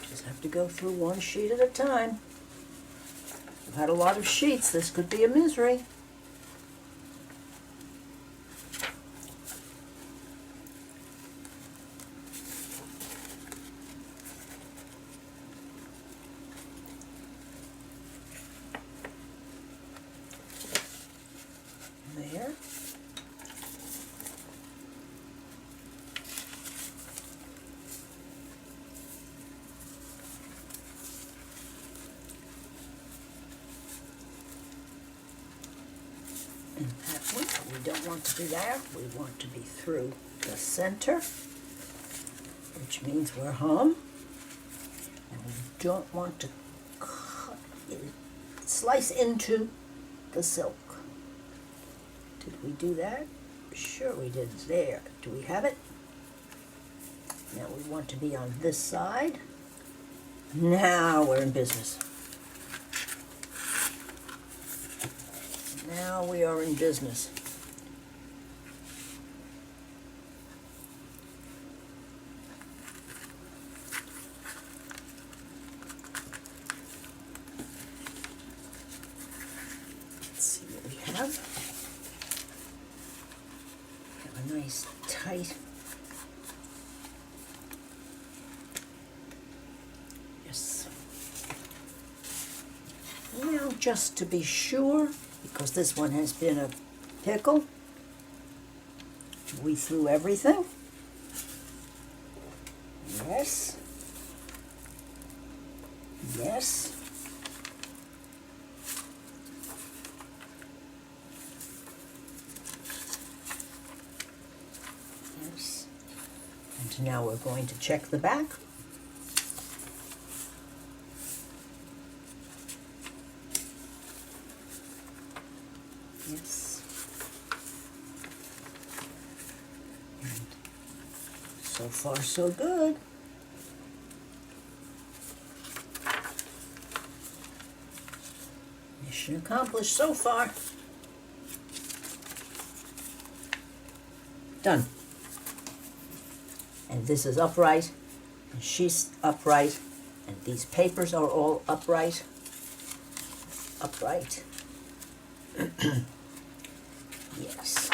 Just have to go through one sheet at a time. I've had a lot of sheets. This could be a misery. There. And that one, we don't want to be there. We want to be through the center, which means we're home. And we don't want to slice into the silk. Did we do that? Sure we did. There. Do we have it? Now we want to be on this side. Now we're in business. Now we are in business. Let's see what we have. tight. Yes. Now, just to be sure, because this one has been a pickle, we threw everything. Yes. Yes. Yes. And now we're going to check the back. Yes. And so far, so good. Mission accomplished so far. Done. And this is upright, and she's upright, and these papers are all upright. Upright. Yes.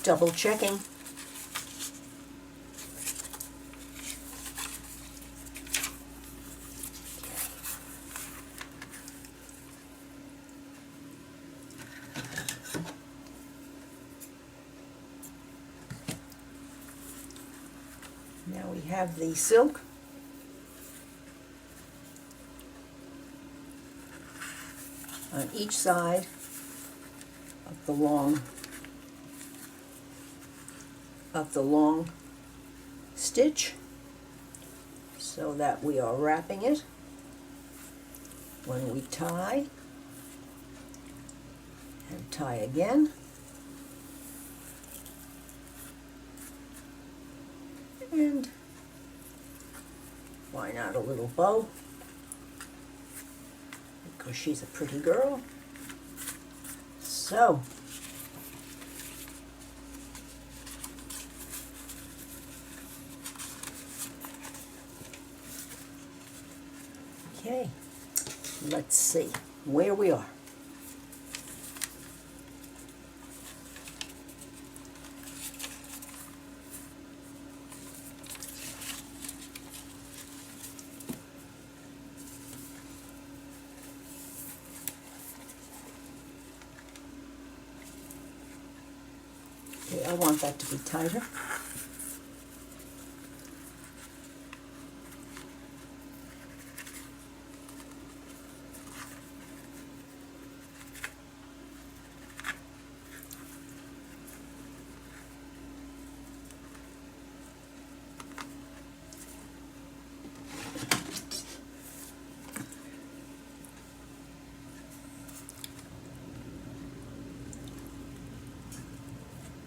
Double checking. Now we have the silk. On each side of the long stitch, so that we are wrapping it when we tie, and tie again, and why not a little bow, because she's a pretty girl. So okay, let's see where we are. Okay, I want that to be tighter.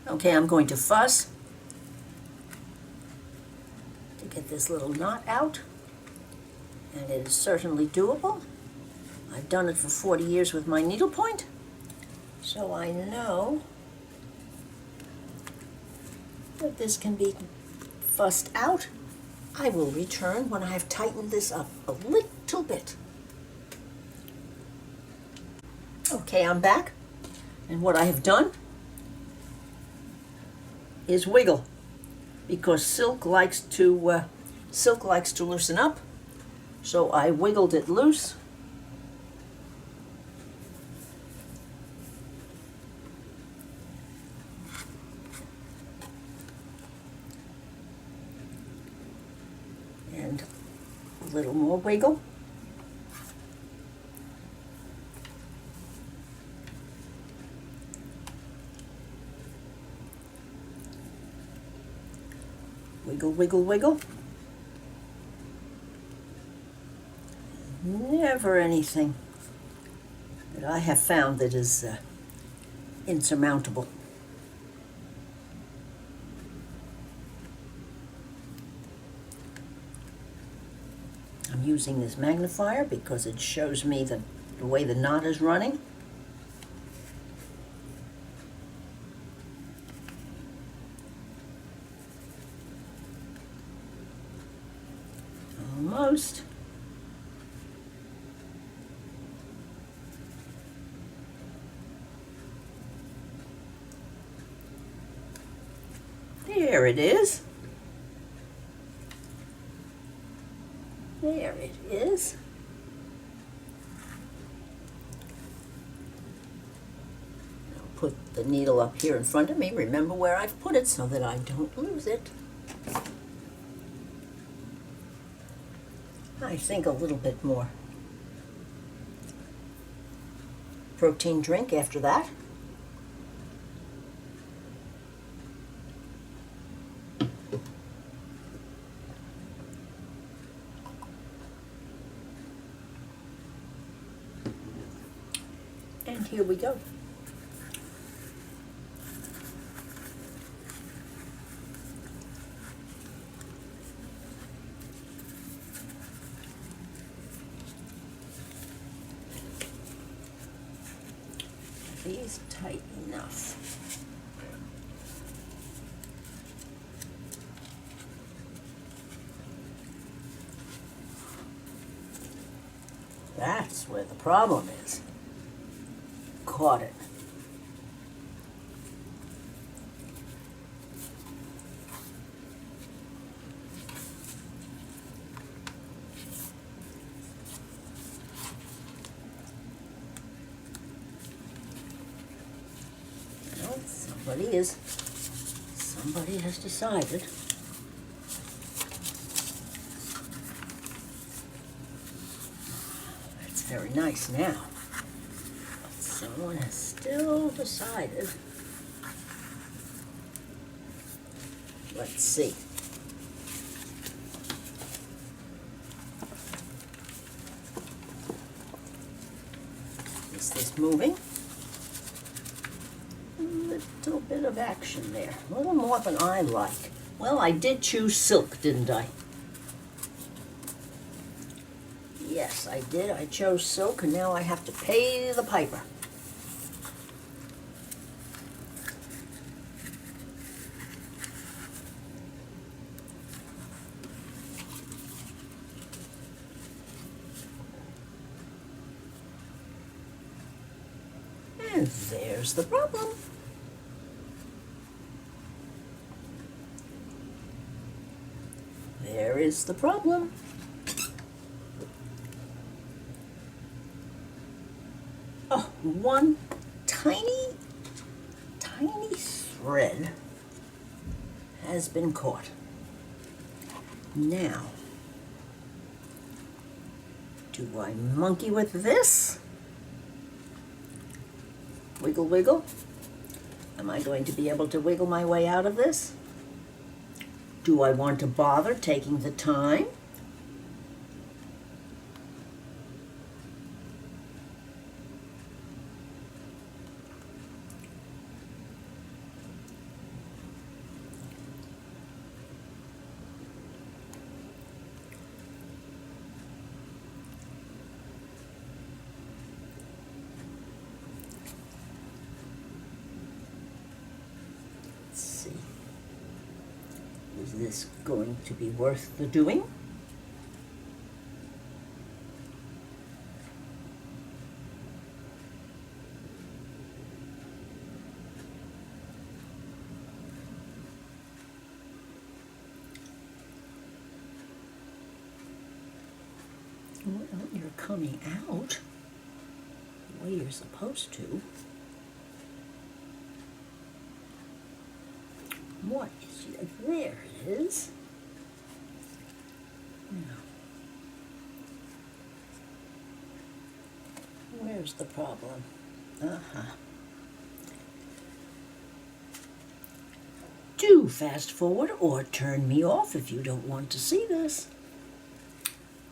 Okay, I'm going to fuss to get this little knot out, and it is certainly doable. I've done it for 40 years with my needlepoint, so I know that this can be fussed out. I will return when I have tightened this up a little bit. Okay, I'm back, and what I have done is wiggle, because silk likes to loosen up. So I wiggled it loose. And a little more wiggle. Wiggle, wiggle, wiggle. Never anything that I have found that is insurmountable. I'm using this magnifier because it shows me the way the knot is running. Almost. There it is. There it is. I'll put the needle up here in front of me. Remember where I've put it so that I don't lose it. I think a little bit more protein drink after that. And here we go. These tight enough. That's where the problem is. Caught it. Well, somebody has decided. That's very nice now. Someone has still decided. Let's see. Is this moving? A little bit of action there. A little more than I like. Well, I did choose silk, didn't I? Yes, I did. I chose silk, and now I have to pay the piper. And there's the problem. There is the problem. Oh, one tiny thread has been caught. Now, do I monkey with this? Wiggle, wiggle. Am I going to be able to wiggle my way out of this? Do I want to bother taking the time? Let's see. Is this going to be worth the doing? Well, you're coming out the way you're supposed to. What is it? There it is. Now, where's the problem? Do fast forward or turn me off if you don't want to see this.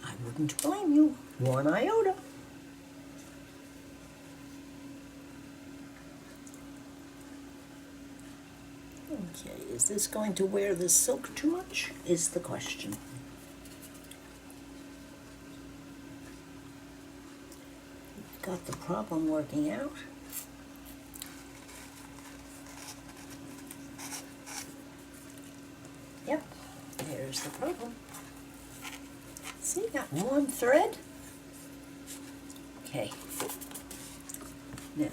I wouldn't blame you one iota. Okay, is this going to wear the silk too much, is the question. Got the problem working out. Yep, there's the problem. See, got one thread. Okay. Now,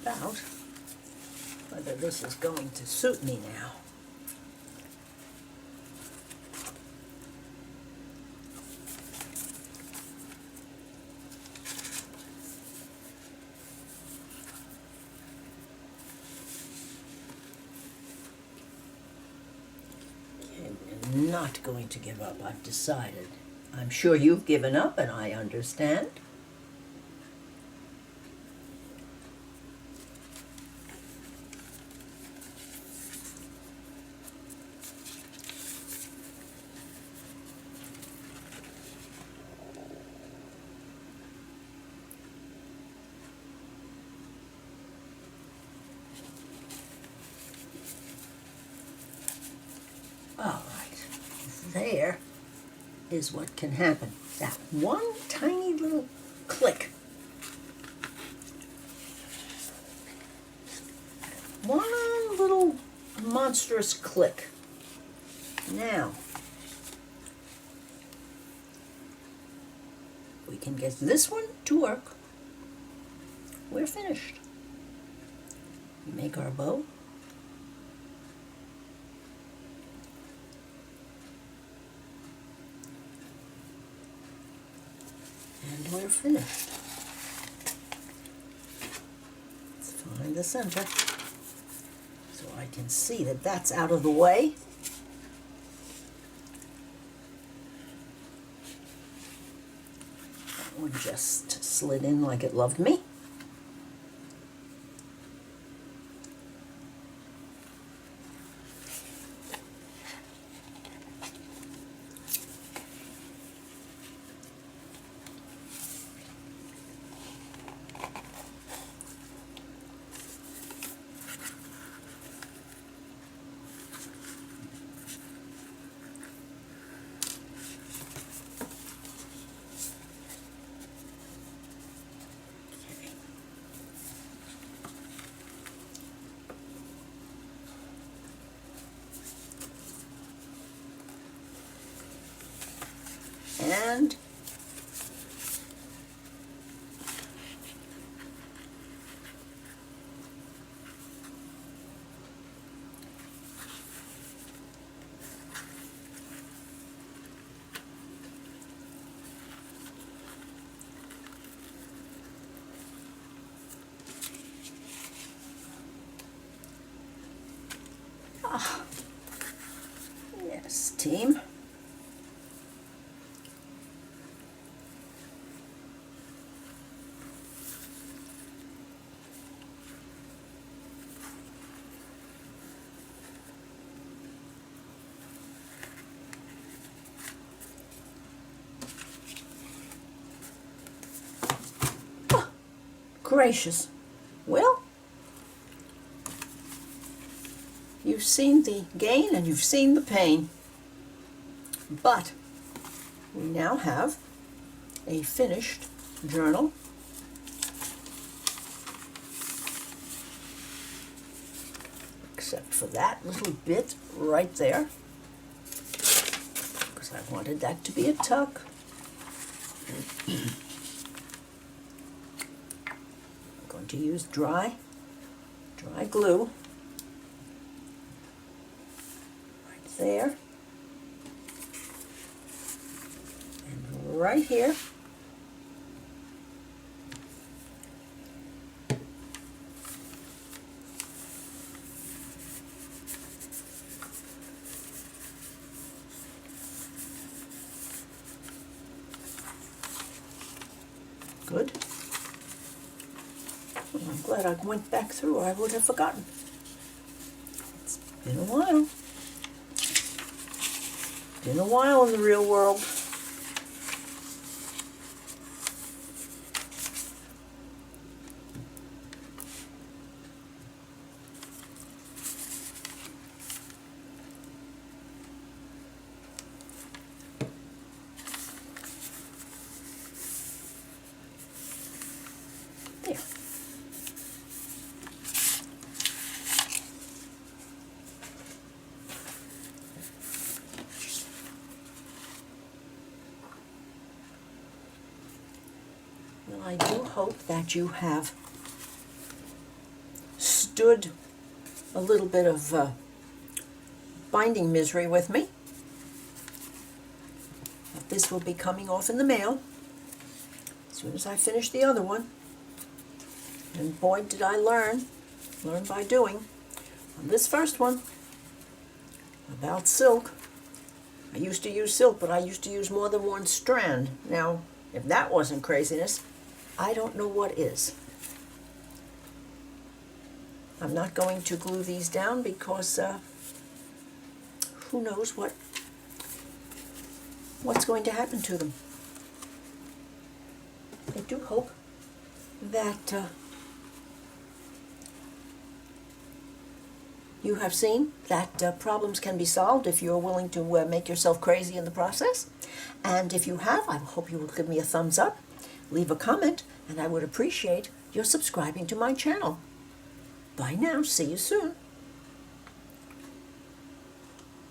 about whether this is going to suit me now. Okay, we're not going to give up, I've decided. I'm sure you've given up, and I understand. All right, there is what can happen. That one tiny little click. One little monstrous click. Now, we can get this one to work. We're finished. We make our bow. And we're finished. Let's find the center so I can see that that's out of the way. That one just slid in like it loved me. And yes, team. Gracious. Well, you've seen the gain and you've seen the pain, but we now have a finished journal. Except for that little bit right there, because I wanted that to be a tuck. To use dry glue right there and right here. Good. I'm glad I went back through, or I would have forgotten. It's been a while. Been a while in the real world. There. Well, I do hope that you have stood a little bit of binding misery with me. But this will be coming off in the mail as soon as I finish the other one. And boy, did I learn by doing. On this first one, about silk. I used to use silk, but I used to use more than one strand. Now, if that wasn't craziness, I don't know what is. I'm not going to glue these down because who knows what's going to happen to them. I do hope that you have seen that problems can be solved if you're willing to make yourself crazy in the process. And if you have, I hope you will give me a thumbs up, leave a comment, and I would appreciate your subscribing to my channel. Bye now. See you soon.